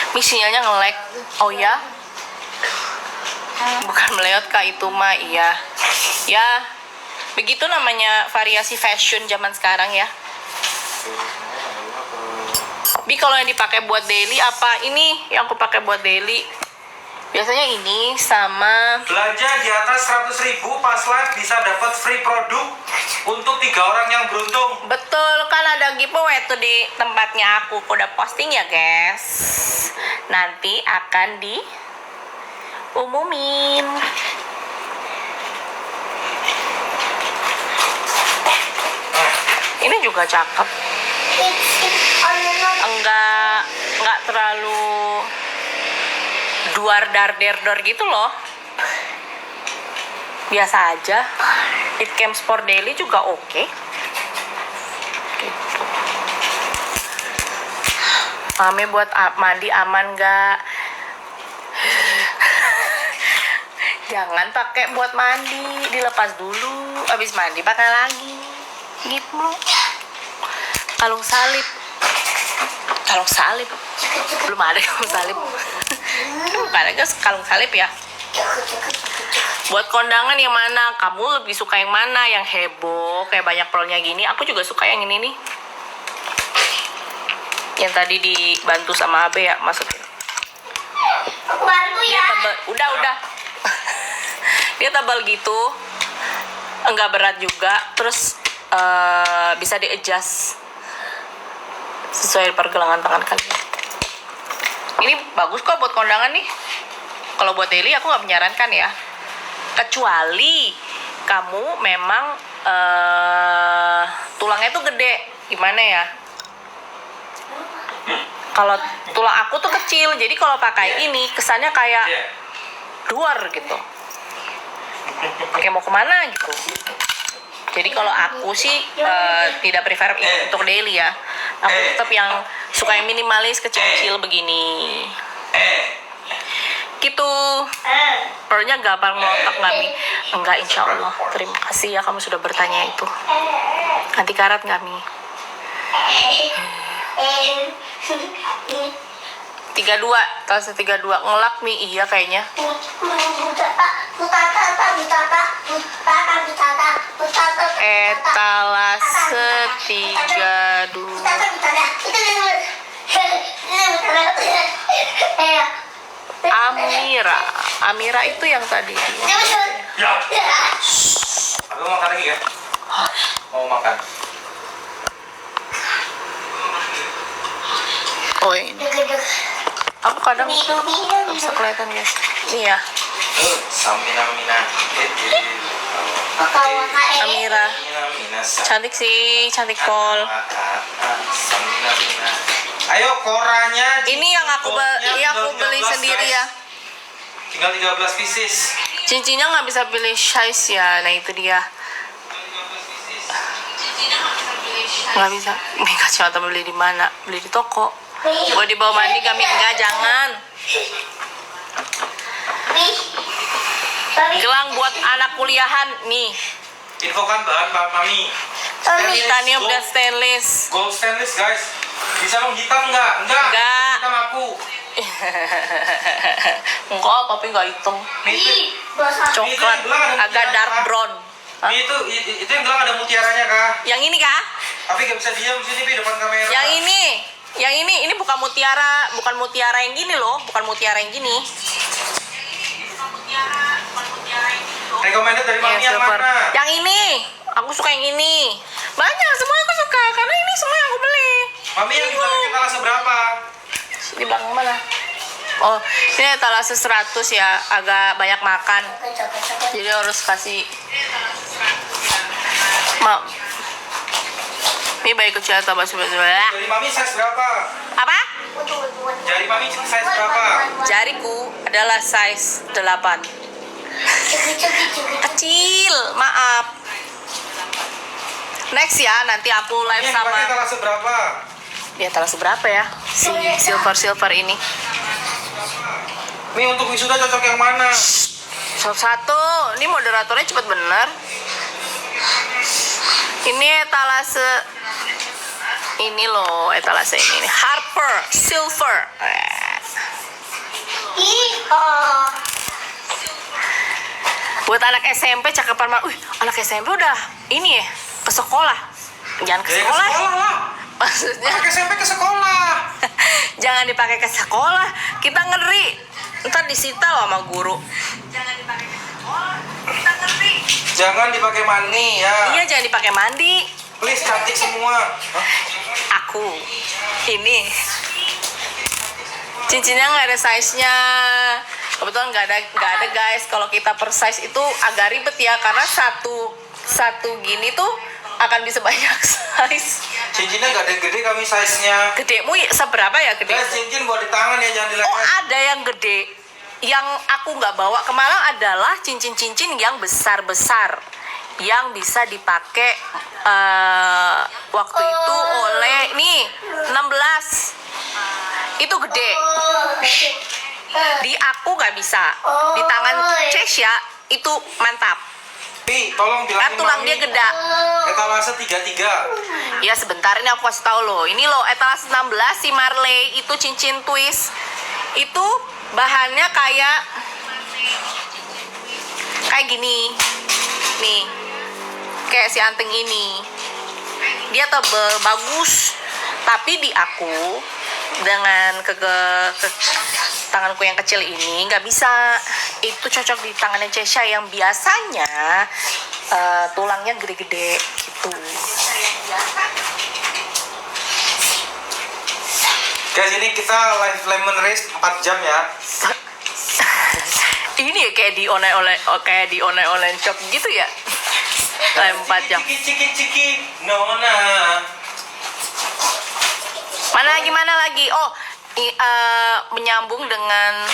Ini sinyalnya nge-lag. Oh ya? Bukan meleot kak itu mah, iya. Ya, begitu namanya variasi fashion zaman sekarang ya. Bi kalau yang dipakai buat daily apa ini yang aku pakai buat daily? Biasanya ini sama Belanja di atas 100.000 pas live bisa dapat free produk untuk 3 orang yang beruntung. betul kan ada giveaway tuh di tempatnya aku udah posting ya guys. Nanti akan diumumin. Ini juga cakep. Enggak terlalu duar dar der dor gitu loh. Biasa aja. It comes for daily juga oke. Gitu. Mami buat mandi aman nggak? Jangan pakai buat mandi, dilepas dulu. Abis mandi pakai lagi. Gitu loh. Kalung salib. Belum ada kalung salib. Bukan ada kalung salib ya. Buat kondangan yang mana? Kamu lebih suka yang mana? Yang heboh, kayak banyak pearlnya gini. Aku juga suka yang ini nih. Yang tadi dibantu sama Abe ya, maksudnya. Bantu Dia ya. tebal, udah. Dia tebal gitu. Enggak berat juga. Terus bisa di-adjust sesuai pergelangan tangan kalian. Ini bagus kok buat kondangan nih. Kalau buat daily aku nggak menyarankan ya. Kecuali kamu memang tulangnya tuh gede. Gimana ya? Kalau tulang aku tuh kecil, jadi kalau pakai ini kesannya kayak luar gitu. Kayak mau kemana gitu. Jadi kalau aku sih tidak prefer ini untuk daily ya. Aku tetap yang suka yang minimalis, kecil-kecil begini. Gitu. Perutnya gampang melotok nggak Mi? Enggak, insya Allah. Terima kasih ya kamu sudah bertanya itu. Anti karat nggak Mi? 32, talase 32 ngelak Mi, iya kayaknya. Etalase 32. Amira itu yang tadi. Ya. Aku mau makan lagi kan? Mau makan. Oh ini. Aku kadang nggak bisa kelihatan guys. Nih ya, Samina. Amira. Cantik sih, cantik Pol. Samina. Ayo koranya. Ini yang aku beli sendiri ya. Tinggal 13 pieces. Cincinnya nggak bisa pilih size ya, nah itu dia. Nggak bisa. Mika cuma beli di mana? Beli di toko. Mau dibawa mandi kami enggak, jangan. Gelang buat anak kuliahan nih. Infokan bahan Pak Mami. Titanium dan stainless. Gold stainless guys. Bisa menghitam nggak? Enggak. Hitam aku. Enggak, tapi nggak hitam. Coklat, agak dark brown. Hah? Itu yang gelang ada mutiaranya kah? Yang ini kah? Tapi nggak bisa diam sini Pi, depan kamera. Yang ini bukan mutiara yang gini loh, bukan mutiara yang gini. Recommended dari Mami yang Silver. mana? Yang ini, aku suka yang ini. Banyak, semuanya aku suka karena ini semua yang aku beli. Mami yang di belakang etalase berapa? Di belakang mana? Oh, ini etalase 100 ya, agak banyak makan. Jadi harus kasih. Ini baik kecil atau basah. Dari Mami size berapa? Apa? Dari Mami size berapa? Jariku adalah size 8. Kecil, maaf. Next ya, nanti aku live Ini yang sama. dipakai etalase berapa? Ya, etalase berapa ya? Si silver ini. Mi untuk wisuda cocok yang mana? Satu, ini moderatornya cepet bener. Ini etalase ini loh, etalase ini nih. Harper Silver. Buat anak SMP cakepan mah. Anak SMP udah ini ya, ke sekolah. Jangan ke Ya, sekolah. ke sekolah lah. Maksudnya Anak SMP ke sekolah. jangan dipakai ke sekolah. Kita ngeri. Ntar disita loh sama guru. Jangan dipakai ke sekolah. Kita ngeri. Jangan dipakai mani ya. Iya, jangan dipakai mandi. Please cantik semua. Hah? Aku ini cincinnya nggak ada size-nya. Kebetulan nggak ada guys. Kalau kita per size itu agak ribet ya, karena satu gini tuh akan bisa banyak size. Cincinnya nggak ada yang gede kami size-nya. Gedemu seberapa ya gede? Guys, cincin buat di tangan ya, jangan di leher. Oh, ada yang gede. Yang aku nggak bawa ke Malang adalah cincin-cincin yang besar-besar, yang bisa dipakai waktu itu oleh nih 16. Itu gede. Di aku nggak bisa. Di tangan Cesya itu mantap. Pi, tolong bilangin Tulang Mami. dia gede. Etalase 33. Ya sebentar, ini aku kasih tahu loh. Ini loh etalase 16 si Marley itu cincin twist. Itu bahannya kayak gini. Nih. Kayak si anting ini. Dia tebel, bagus. Tapi di aku dengan tanganku yang kecil ini nggak bisa. Itu cocok di tangannya Cesha yang biasanya tulangnya gede-gede gitu. Guys, ini kita live lemon race 4 jam ya. Ini ya kayak di online shop gitu ya. 4 jam. Ciki, nona. Mana lagi? Oh, menyambung dengan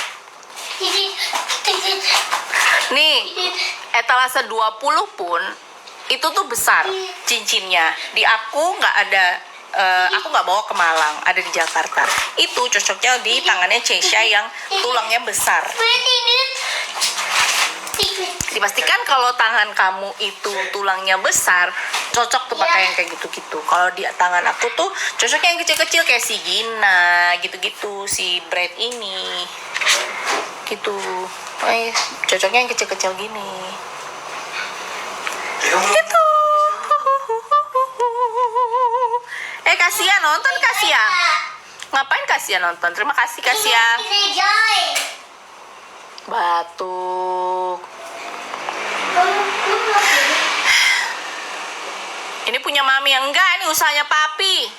nih etalase 20 pun itu tuh besar cincinnya. Di aku nggak ada, aku nggak bawa ke Malang, ada di Jakarta. Itu cocoknya di tangannya Cesha yang tulangnya besar. Dipastikan kalau tangan kamu itu tulangnya besar, cocok tuh pakai yang kayak gitu-gitu. Kalau di tangan aku tuh cocoknya yang kecil-kecil kayak si Gina, gitu-gitu, si Brad ini, gitu. Cocoknya yang kecil-kecil gini. Gitu. Kasia nonton, Kasia. Ngapain Kasia nonton? Terima kasih Kasia. Batuk. Ini punya mami yang enggak, ini usahanya papi.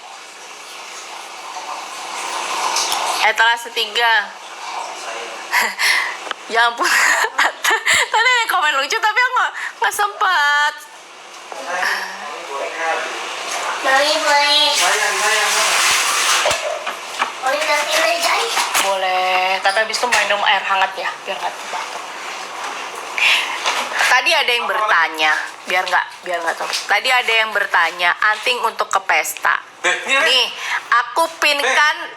Etalase 3. Ya ampun. Tadi ada komen lucu tapi aku nggak sempat. Mami boleh. Boleh kasih rejai. Boleh, tapi habis itu minum air hangat ya, biar nggak batuk. Tadi ada yang bertanya, biar nggak tahu. Tadi ada yang bertanya, anting untuk ke pesta. Nih, aku pinkan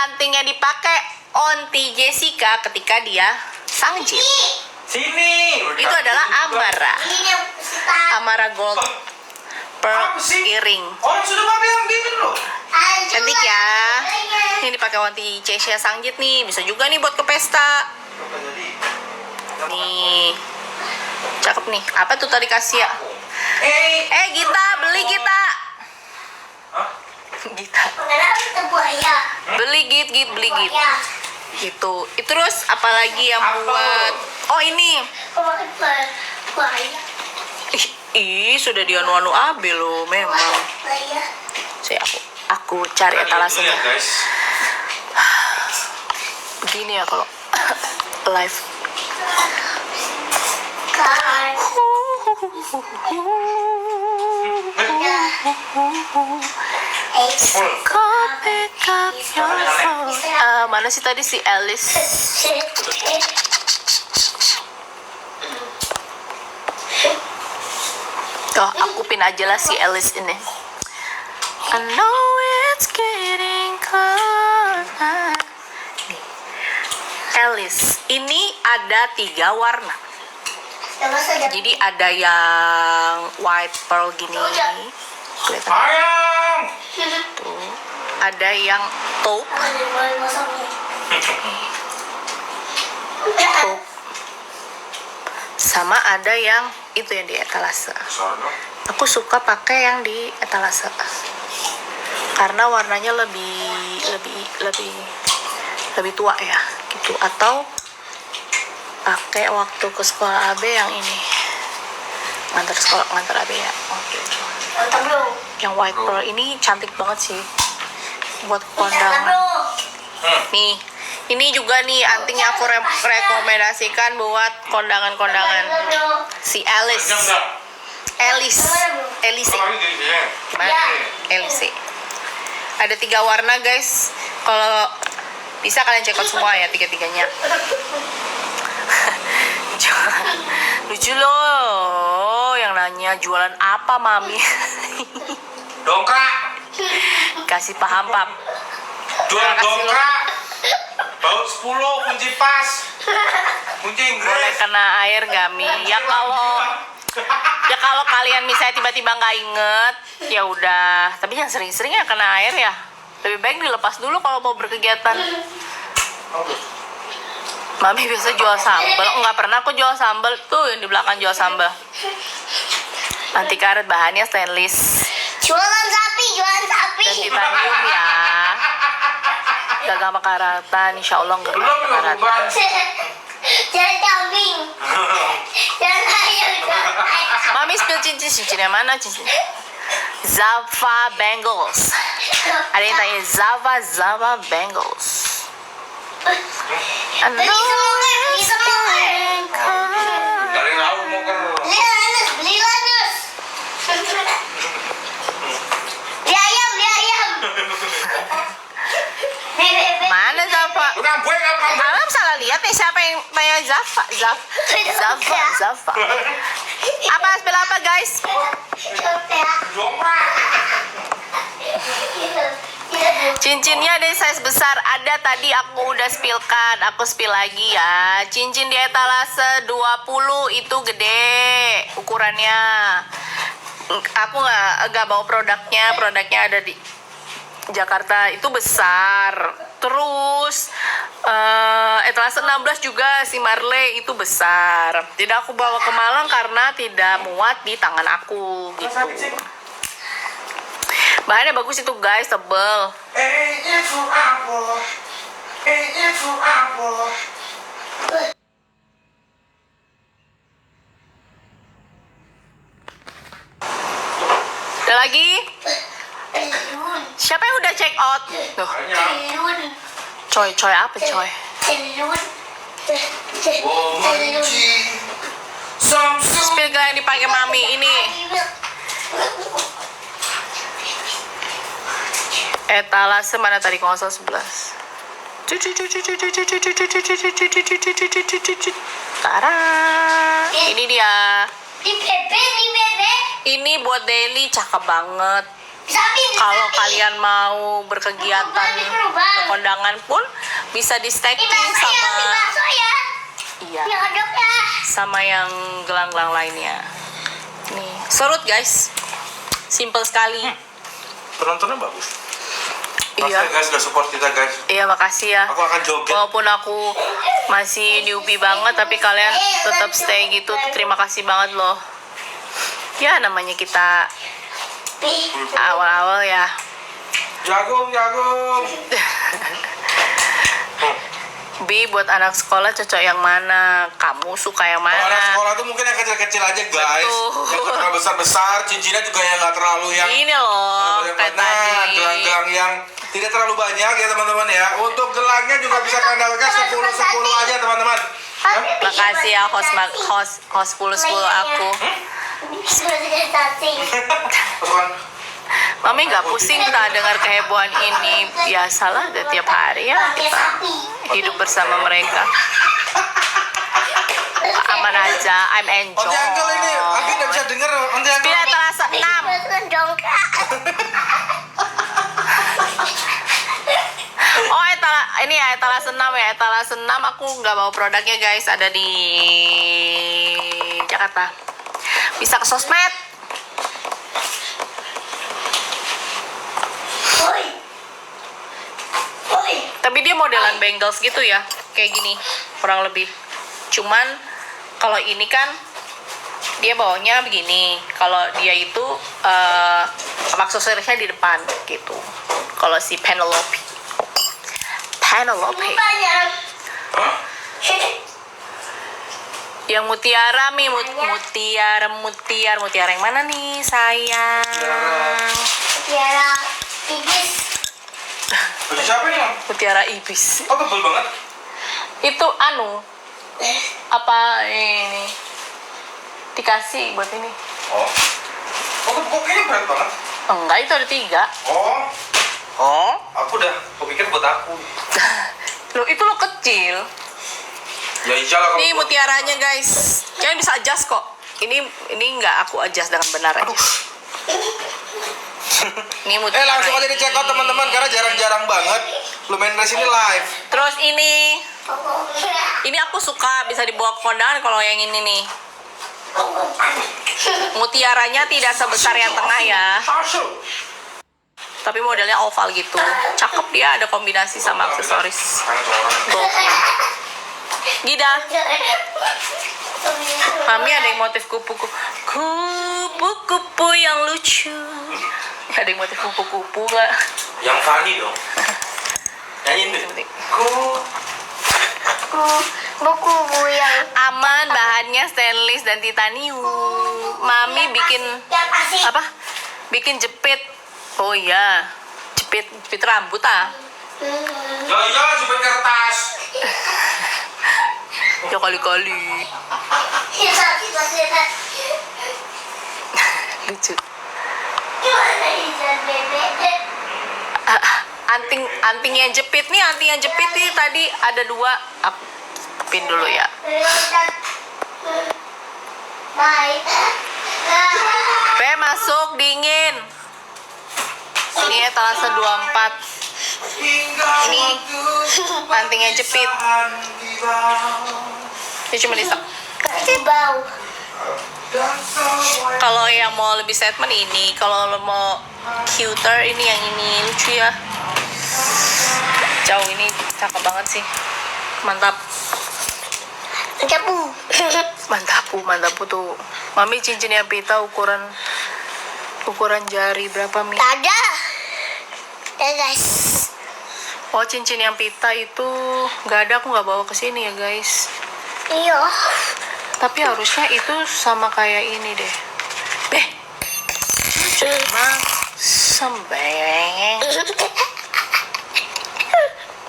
anting yang dipakai Onti Jessica ketika dia sangjit. Sini. Itu adalah Amara. Ini yang start. Amara Gold Pearl Apa sih? Earring. Orang sudah pakai yang gini loh. Cantik ya. Ini dipakai Onti Jessica sangjit nih, bisa juga nih buat ke pesta. Nih. Cakep nih. Apa tuh tadi kasih ya? Gita, beli Gita. Hah? Gita. Kenapa kita buaya? Beli Git, beli Git. Buaya. Gitu. Terus apalagi yang buat? Oh ini. Kau makan buaya? Ih, sudah di anu abe loh memang. Buaya. Saya aku cari etalasenya. Lihat, guys. Begini ya kalau live. Kan. Mana sih tadi si Alice? Oh, aku pin aja lah si Alice ini. I know it's getting cold. Nih. Alice, ini ada 3 warna. Jadi ada yang white pearl gini. Kelihatan Ayam. tuh. Ada yang taupe. Taupe. Sama ada yang itu yang di etalase. Aku suka pakai yang di etalase karena warnanya lebih tua ya gitu. Atau pakai waktu ke sekolah AB yang ini, ngantar AB ya. Oke. Yang white pearl ini cantik banget sih buat kondangan. Nih, ini juga nih antingnya aku rekomendasikan buat kondangan-kondangan. Si Alice. Gimana? Elise. Ada 3 warna guys. Kalau bisa kalian check out semua ya 3-3-nya. Lucu loh yang nanya jualan apa mami. Dongkrak. Kasih paham pap. Jual Makasih dongkrak. Baut 10 kunci pas. Kunci Inggris. Boleh kena air gak Mi? Ya kalau kalian misalnya tiba-tiba nggak inget, ya udah. Tapi jangan sering-sering ya kena air ya. Lebih baik dilepas dulu kalau mau berkegiatan. Mami biasa jual sambal. Nggak pernah aku jual sambal tuh yang di belakang jual sambal. Anti karet bahannya stainless Jualan sapi. dan titanium ya. Gak gampang karatan, insya Allah gak Belum gampang ya, karatan. Buban. Jangan kambing. Jangan ayam. Mami spill cincin yang mana cincin? Zava Bangles. Ada yang tanya Zava Bangles. Beli semua. Dari laut mau ke Beli lanus. Beli ayam. Beli Zafa. Apa spill apa guys? Cincinnya dari size besar ada tadi aku udah spillkan, aku spill lagi ya. Cincin di etalase 20 itu gede ukurannya. Aku nggak bawa produknya ada di Jakarta itu besar. Terus etalase 16 juga si Marley itu besar. Tidak aku bawa ke Malang karena tidak muat di tangan aku gitu. Bahannya bagus itu guys, tebel. Ada lagi? Siapa yang udah check out? Tuh. Coy apa coy? Spill yang dipakai mami ini. Etalase mana tadi kalau nggak salah 11. Tara. Ini dia. Ini buat daily cakep banget. Kalau kalian mau berkegiatan ke kondangan pun bisa di stacking sama sama yang gelang-gelang lainnya. Nih, serut guys. Simple sekali. Penontonnya bagus. Makasih guys udah support kita guys. Iya, makasih ya. Aku akan joget. Walaupun aku masih newbie banget, tapi kalian tetap stay gitu. Terima kasih banget loh. Ya, namanya kita awal-awal ya. Jagung. Bi, buat anak sekolah cocok yang mana? Kamu suka yang mana? Kalau anak sekolah tuh mungkin yang kecil-kecil aja guys. Betul. Yang terlalu besar-besar, cincinnya juga yang nggak terlalu yang Ini loh, kayak tadi. gelang-gelang yang tidak terlalu banyak ya teman-teman ya. Untuk gelangnya juga bisa kalian dapatkan 10 aja teman-teman. Makasih ya host 10 aku. Pasukan. Mami nggak pusing tak dengar kehebohan ini. Biasalah, udah tiap hari ya kita hidup bersama mereka. Aman aja, I'm enjoy. Onti Uncle ini, aku nggak bisa denger Onti Uncle. Bila terasa 6. Oh, ini ya etalase 6 ya. Etalase 6 aku nggak bawa produknya guys, ada di Jakarta. Bisa ke sosmed. Tapi dia modelan bangles gitu ya, kayak gini kurang lebih. Cuman kalau ini kan dia bawahnya begini. Kalau dia itu aksesorisnya di depan gitu. Kalau si Penelope. Yang mutiara mi mutiara yang mana nih sayang? Mutiara ibis. Baju siapa nih, Mam? Mutiara ibis. Oh, tebel banget. Itu apa ini? Dikasih buat ini. Oh, kok kayaknya berat banget. Enggak, itu ada 3. Oh, aku pikir buat aku. Loh, itu lo kecil. Ya iyalah kalau Ini mutiaranya guys. Kalian bisa adjust kok. Ini enggak aku adjust dengan benar aja. Ini mutiara. langsung aja di check out teman-teman karena jarang-jarang banget Lumen Race ini live. Terus ini aku suka, bisa dibawa ke kondangan kalau yang ini nih. Mutiaranya tidak sebesar yang tengah ya, tapi modelnya oval gitu. Cakep dia, ada kombinasi sama aksesoris. Gida. Mami ada yang motif kupu-kupu yang lucu. Ada yang motif kupu-kupu nggak? Yang funny dong. Nyanyiin deh. Buku yang Aman, bahannya stainless dan titanium. Mami bikin apa? Bikin jepit. Oh iya, jepit rambut ah. Ya jepit kertas. Ya kali-kali. Lucu. Anting yang jepit nih tadi ada 2. Aku siapin dulu ya. Bye. Be, masuk dingin. Ini etalase 24. Ini antingnya jepit. Ini cuma disak. Kasih bau. Kalau yang mau lebih statement ini, kalau lo mau cuter ini yang ini lucu ya. Jauh ini cakep banget sih. Mantap. Capu. Mantapu tuh. Mami cincinnya pita ukuran jari berapa Mi? Ada. Ya guys. Oh, cincin yang pita itu nggak ada, aku nggak bawa ke sini ya guys. Iya. Tapi harusnya itu sama kayak ini deh. Beh. Cuma sembeng.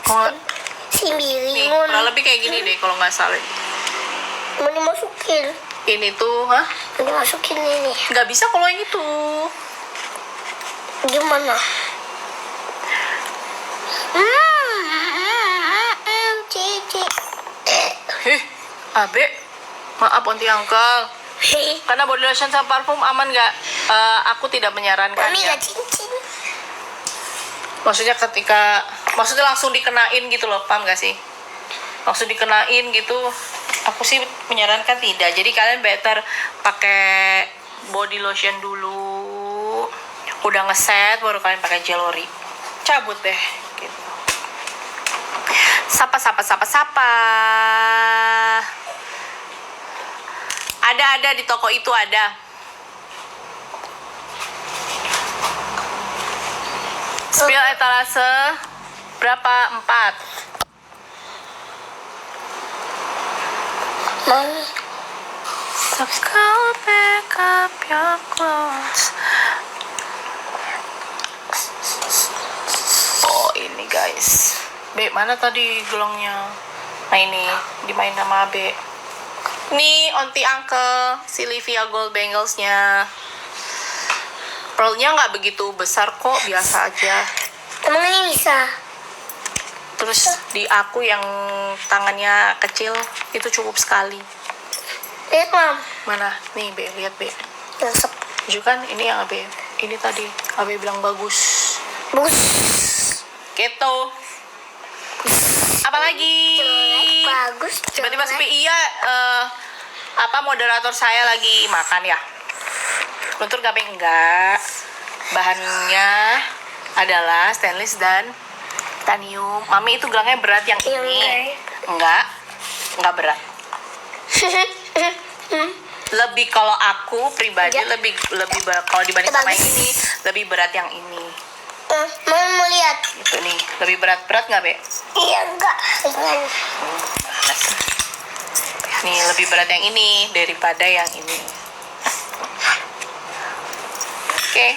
Oh, Si nih, Miri kurang lebih kayak gini deh kalau nggak salah. mau dimasukin. Ini tuh, hah? Mau dimasukin ini. Nggak bisa kalau yang itu. Gimana? Cici. Hih, Abe. Maaf Onti Uncle. Karena body lotion sama parfum aman nggak? Aku tidak menyarankan Mami ya. gak cincin. Maksudnya langsung dikenain gitu loh, paham gak sih? Langsung dikenain gitu, aku sih menyarankan tidak. Jadi kalian better pakai body lotion dulu, udah ngeset baru kalian pakai jewelry. Cabut deh, gitu. Sapa. Ada di toko itu ada. Spill etalase berapa? 4. Mami. So go pick up your clothes. Oh ini guys. Be, mana tadi gelangnya? Nah ini, dimain sama Be. Nih, Onti Uncle, si Livia Gold Banglesnya. Pearlnya nggak begitu besar kok, biasa aja. Emang ini bisa? Terus di aku yang tangannya kecil, itu cukup sekali. Lihat mam. Mana? Nih, Be, lihat Be. Nyesep. Kan ini yang Abe. Ini tadi Abe bilang bagus. Bus. Gitu. Apa lagi? Jelek, bagus. Tiba-tiba jelek. sepi. Iya, moderator saya lagi makan ya. Luntur gape enggak. Bahannya adalah stainless dan titanium. Mami itu gelangnya berat yang Yang ini. enggak. Enggak berat. Lebih kalau aku pribadi Enggak. lebih berat kalau dibanding sama yang Bagus. ini, lebih berat yang ini. Mau lihat? Itu nih, lebih berat nggak Be? Iya enggak. Panas. Nih lebih berat yang ini daripada yang ini. Oke,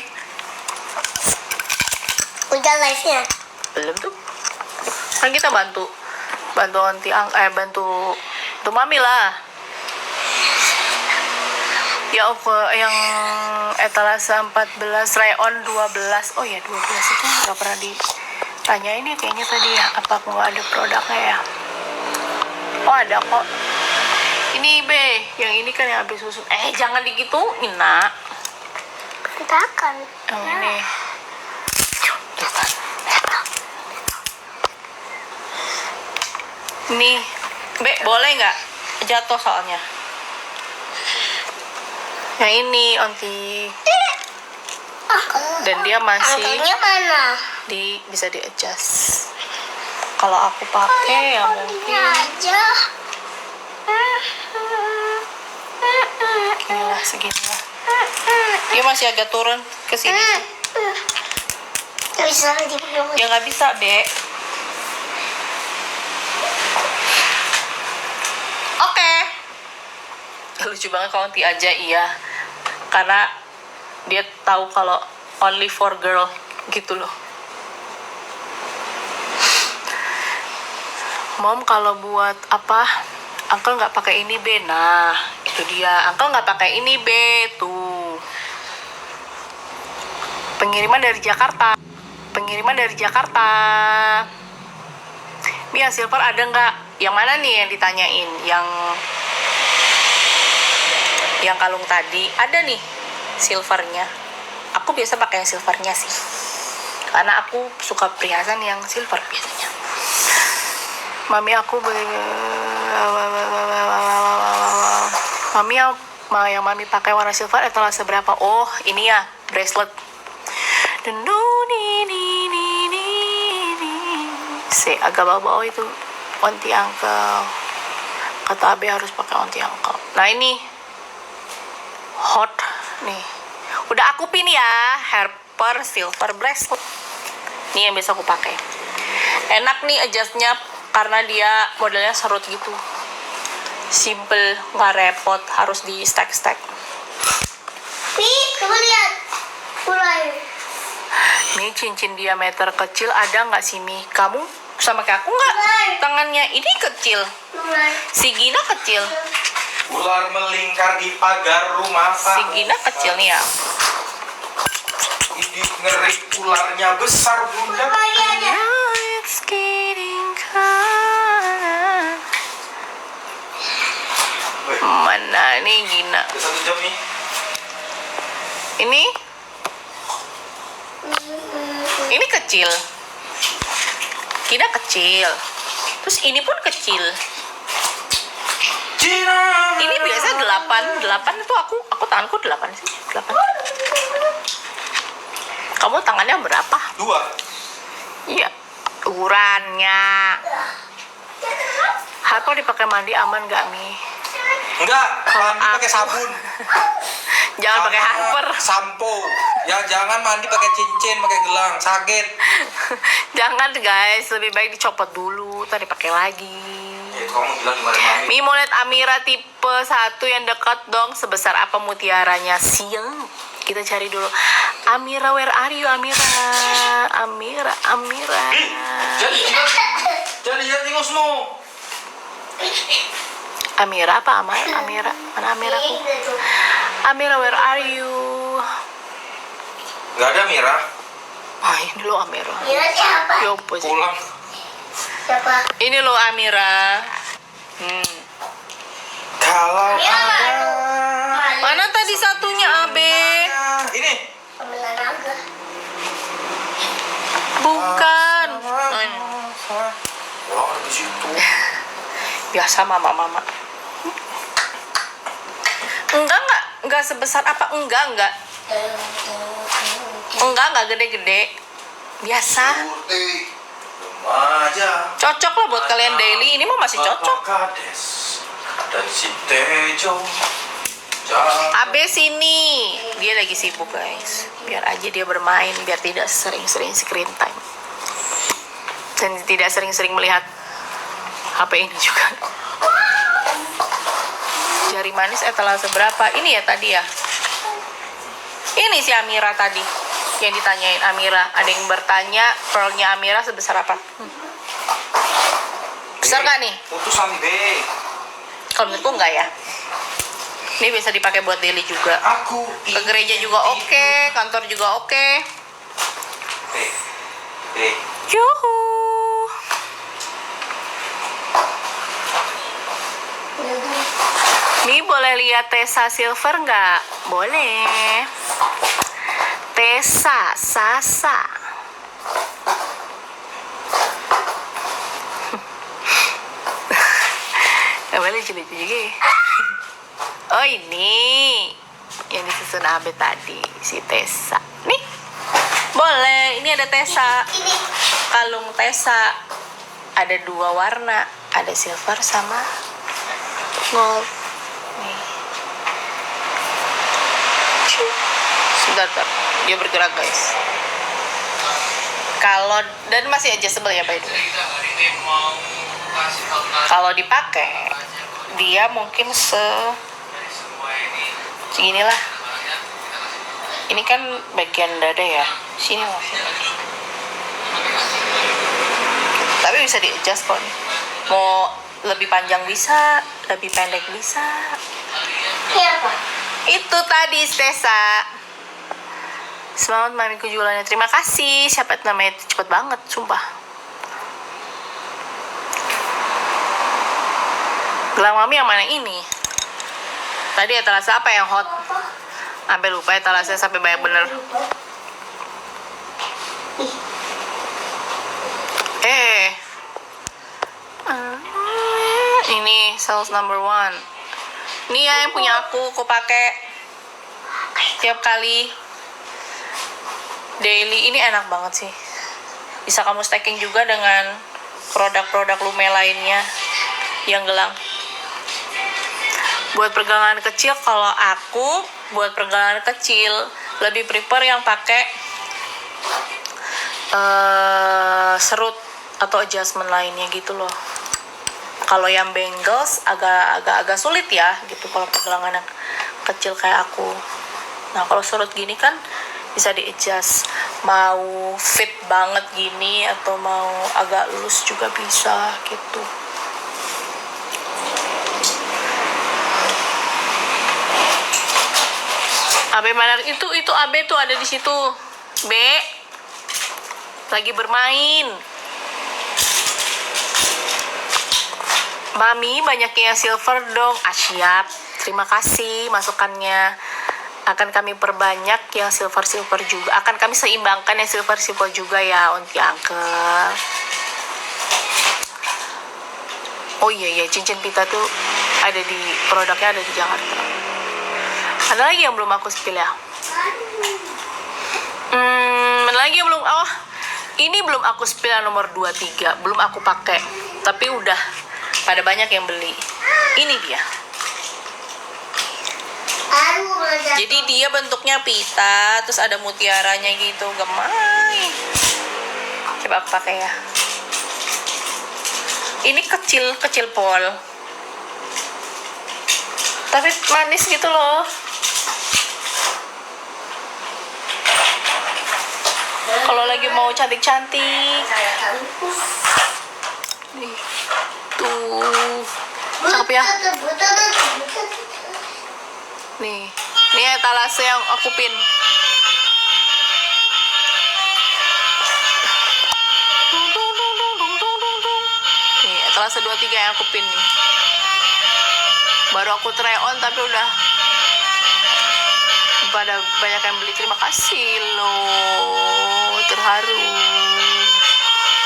Udah live-nya. belum tuh. Kan kita bantu Mami lah. Ya yang etalase 14, rayon 12. Oh ya 12 itu nggak pernah ditanya ini kayaknya tadi ya. Apa aku nggak ada produknya ya? Oh ada kok. Ini Be, yang ini kan yang habis susu. Jangan digituin nak. Berantakan. Yang ini. Tuh kan. Nih, Be, boleh nggak? Jatuh soalnya. Yang ini, Onti. Dan dia masih Angkelnya mana? bisa di adjust. Kalau aku pakai ya Ini mungkin aja. inilah segini lah. Dia masih agak turun ke sini. Gak bisa dipegang. Ya nggak bisa, Be. Oke. Lucu banget kalau Onti aja iya. Karena dia tahu kalau only for girl gitu loh. Mom kalau buat apa? Uncle nggak pakai ini Be. Nah, itu dia. Uncle nggak pakai ini Be. Tuh. Pengiriman dari Jakarta. Mia Silver ada nggak? Yang mana nih yang ditanyain? Yang kalung tadi ada nih silvernya. Aku biasa pakai yang silvernya sih, karena aku suka perhiasan yang silver biasanya. Mami aku yang mami pakai warna silver itulah seberapa? Oh ini ya bracelet. Agak bau-bau itu onti angkel. Kata Abe harus pakai onti angkel. Nah ini hot nih. Udah aku pin ya, Harper silver bracelet. Ini yang biasa aku pakai. Enak nih adjustnya karena dia modelnya serut gitu. Simple, nggak repot, harus di stack. Nih, coba lihat. Mulai. Nih cincin diameter kecil ada nggak sih Mi? Kamu sama kayak aku nggak? Tangannya ini kecil, Mulai. si Gina kecil. Ular melingkar di pagar rumah Si Gina kecil nih ya. Ini ngeri, ularnya besar bunda. Lagi aja. It's getting cold. Mana nih Gina? Udah 1 jam nih. Ini kecil. Gina kecil. Terus ini pun kecil. Cina. Ini biasa 8 itu aku tanganku 8 sih. 8. Kamu tangannya berapa? 2. Iya. Ukurannya. Harper dipakai mandi aman gak Mi? Enggak, mandi pakai sabun. Jangan pakai Sama Harper. Sampo. Ya jangan mandi pakai cincin, pakai gelang, sakit. Jangan guys, lebih baik dicopot dulu, tadi pakai lagi. Ya itu kamu bilang gimana mami? Mi mau lihat Amira tipe 1 yang dekat dong. Sebesar apa mutiaranya? Siang. Kita cari dulu. Amira, where are you Amira? Amira. Jadi tengok semua. Amira apa Amira? Mana Amiraku? Amira, where are you? Gak ada Mira. Ah, ini lo Amira. Mira siapa? Yopo sih. Pulang. Siapa? Ini lo Amira. Kalau ada. Mana tadi satunya Abe? Ini. Pembelan naga. Bukan. Oh, ada di situ. Biasa mama. Enggak sebesar apa? Enggak gede-gede. Biasa. Putih. Remaja. Cocok lah buat kalian daily. Ini mah masih cocok. Kades. Dan si Tejo. Abe sini. Dia lagi sibuk guys. Biar aja dia bermain. Biar tidak sering-sering screen time. Dan tidak sering-sering melihat HP ini juga. Jari manis etalase seberapa? Ini ya tadi ya. Ini si Amira tadi yang ditanyain Amira. Ada yang bertanya pearlnya Amira sebesar apa? Besar nggak nih? Putusan B. Kalau menurutku enggak ya. Ini bisa dipakai buat daily juga. Aku Ke gereja juga oke, kantor juga oke. Yuhu. Mi boleh lihat Tessa Silver nggak? Boleh. Tessa Sasa. Boleh lucu-lucu juga ya. Oh ini yang disusun Abe tadi, si Tessa. Nih, boleh. Ini ada Tessa. Ini. Kalung Tessa. Ada 2 warna. Ada silver sama gold. Nih. Sebentar. Dia bergerak guys. Kalau dan masih adjustable ya by the way. Kalau dipakai dia mungkin segini lah. Ini kan bagian dada ya. Sini masih. Tapi bisa di adjust kok. Mau lebih panjang bisa, lebih pendek bisa. Siapa? Itu tadi Tessa. Semangat mamiku jualannya. Terima kasih. Siapa namanya itu cepet banget, sumpah. Gelang mami yang mana ini? Tadi etalase apa yang hot? Sampai lupa etalase sampai banyak bener. Ini sales number 1. Ini ya yang punya aku pakai tiap kali daily. Ini enak banget sih. Bisa kamu stacking juga dengan produk-produk Lume lainnya yang gelang. Buat pergelangan kecil, kalau aku buat pergelangan kecil lebih prefer yang pakai serut atau adjustment lainnya gitu loh. Kalau yang bangles agak sulit ya gitu kalau pergelangan yang kecil kayak aku. Nah kalau serut gini kan bisa di adjust, mau fit banget gini atau mau agak loose juga bisa gitu. Abe mana itu Abe tuh ada di situ. B lagi bermain. Mami banyaknya yang silver dong. Siap. Terima kasih masukannya. Akan kami perbanyak yang silver juga. Akan kami seimbangkan yang silver juga ya untuk Uncle. Oh iya cincin pita tuh ada di produknya ada di Jakarta. Ada lagi yang belum aku spill ya? Ada lagi yang belum. Oh, ini belum aku spill yang nomor 2, 3. Belum aku pakai. Tapi udah pada banyak yang beli. Ini dia. Jadi dia bentuknya pita, terus ada mutiaranya gitu, gemai. Coba aku pakai ya. Ini kecil pol. Tapi manis gitu loh. Kalau lagi mau cantik-cantik. Nih. Tuh. Cakep ya. Nih etalase yang aku pin. Nih etalase 23 yang aku pin nih. Baru aku try on tapi udah pada banyak yang beli. Terima kasih loh, terharu.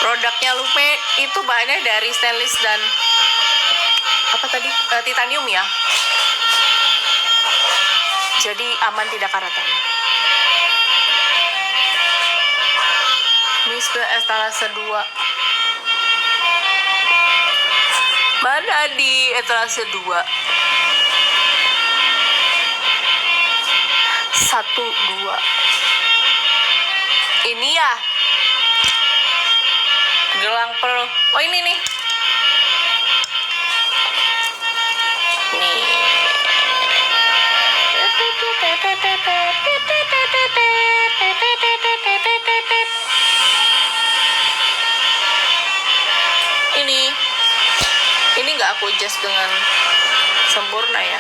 Produknya Lume itu bahannya dari stainless dan apa tadi titanium ya. Jadi aman tidak karatan. Miss etalase 2. Mana di etalase 2? 1, 2. Ini ya. Gelang pearl. Oh ini nih. Nih. Ini nggak aku adjust dengan sempurna ya.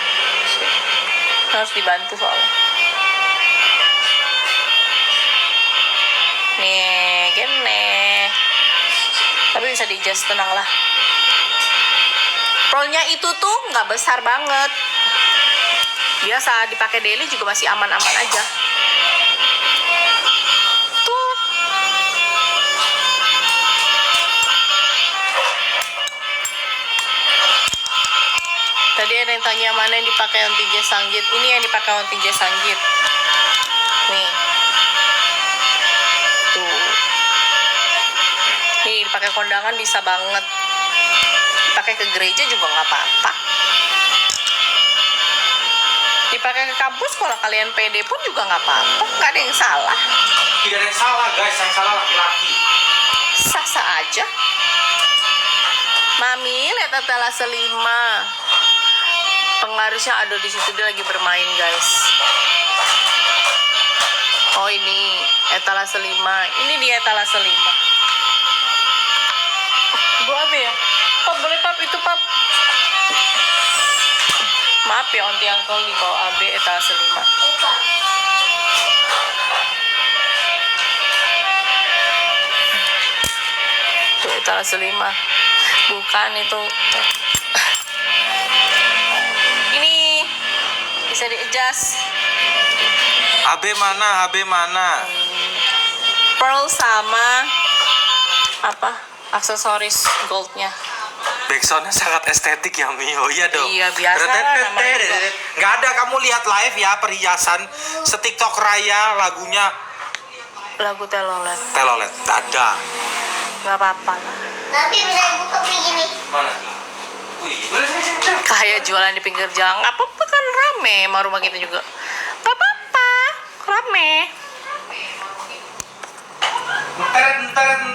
Harus dibantu soalnya. Nih, gini. Tapi bisa di adjust, tenang lah. Rollnya itu tuh nggak besar banget. Biasa dipakai daily juga masih aman-aman aja. Tuh. Tadi ada yang tanya mana yang dipakai untuk jas sanggit. Ini yang dipakai untuk jas sanggit. Nih. Tuh. Nih dipakai kondangan bisa banget. Dipakai ke gereja juga nggak apa-apa. Dipakai ke kampus kalau kalian pede pun juga nggak apa-apa, nggak ada yang salah. Tidak ada yang salah guys, yang salah laki-laki. Sah-sah aja. Mami lihat etalase 5. Penglarisnya ada di situ, dia lagi bermain guys. Oh ini etalase 5. Ini dia etalase 5. Bu Abe ya? Oh boleh pap, itu pap. Maaf ya onti uncle di bawah AB etalase 5. Tuh etalase 5. Bukan itu. Bisa di adjust. HB mana? HB mana? Pearl sama apa? Aksesoris goldnya. Backsoundnya sangat estetik ya Mi. Oh iya dong. Iya, biasa lah namanya juga. Nggak ada, kamu lihat live ya perhiasan setiktok raya lagunya Lagu telolet. Telolet. Nggak ada. Nggak apa-apa lah. Tapi bisa dibuka begini. Mana? Wih, boleh saya. Kayak jualan di pinggir jalan. Nggak apa-apa kan rame. Sama rumah kita juga. Nggak apa-apa. Rame.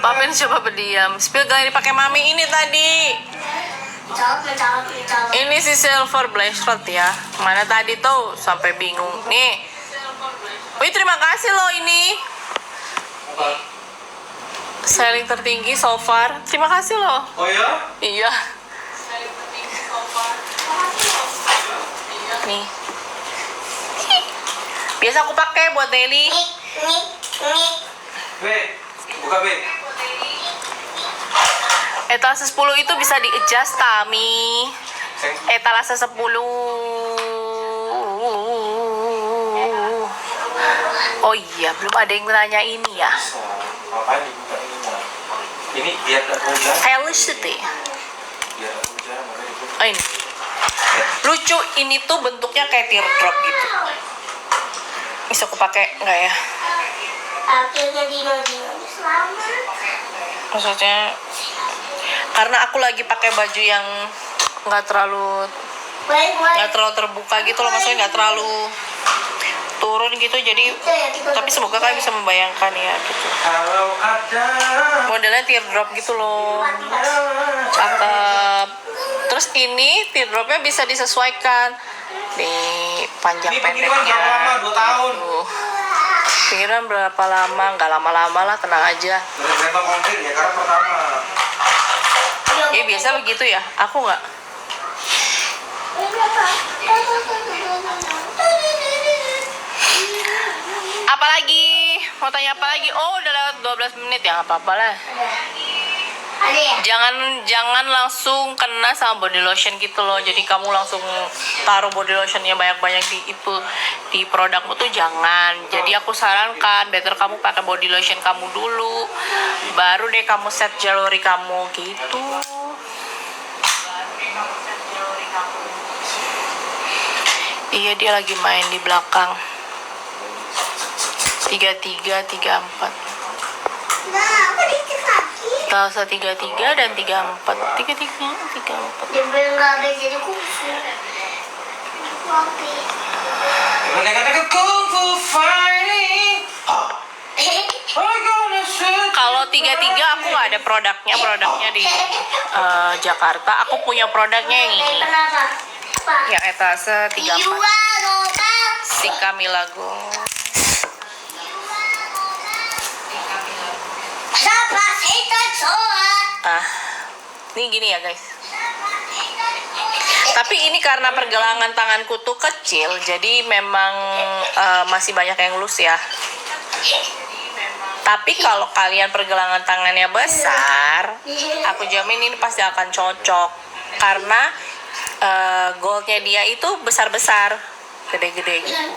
Papen coba berdiam. Spill gak dipakai mami ini tadi. Mencolok. Ini si silver bracelet ya. Mana tadi tuh sampai bingung. Nih. Wih, terima kasih loh ini. Selling tertinggi so far. Terima kasih loh. Oh ya? Iya. Nih. Biasa aku pakai buat daily. Nih. B, buka B. Etalase 10 itu bisa di-adjust, Tami. Etalase 10. Oh iya, belum ada yang nanya ini ya. Ngapain dibuka ini? Ini biar nggak hujan. Felicity. Biar nggak hujan, makanya dibuka. Oh ini. Lucu, ini tuh bentuknya kayak teardrop gitu. Bisa aku pakai nggak ya? Akhirnya Dino selamat. Maksudnya karena aku lagi pakai baju yang nggak terlalu terbuka gitu loh, maksudnya nggak terlalu turun gitu, jadi tapi semoga kalian bisa membayangkan ya gitu. Kalau ada Modelnya teardrop gitu loh, cakep. Terus ini teardropnya bisa disesuaikan di panjang Ini pengiriman pendeknya. berapa lama? 2 tahun. Tuh. Pengiriman berapa lama? Nggak lama-lama lah, tenang aja. Dari rentang konkret ya, karena pertama. Ya biasa begitu ya, aku nggak. Apalagi? Mau tanya apa lagi? Oh, udah lewat 12 menit ya, nggak apa-apa lah. Ada ya? Jangan langsung kena sama body lotion gitu loh. Jadi kamu langsung taruh body lotionnya banyak-banyak di produkmu tuh jangan. Jadi aku sarankan better kamu pakai body lotion kamu dulu, baru deh kamu set jewelry kamu gitu. Iya, dia lagi main di belakang. 33, 34. Nah, apa di kaki? Talsa 33 dan 34. 34. Dia bilang nggak ada jadi kufu. Kopi. Kata-kata kung fu fighting. I'm gonna shoot. Kalau 33 aku nggak ada produknya di Jakarta. Aku punya produknya yang ini. Kenapa? Apa? Yang etalase 34. Lupa. Si Camila Go. Siapa itu soal? Ini gini ya guys. Tapi ini karena pergelangan tanganku tuh kecil, jadi memang masih banyak yang loose ya. Tapi kalau kalian pergelangan tangannya besar, aku jamin ini pasti akan cocok. Karena goldnya dia itu besar-besar, gede-gede gitu.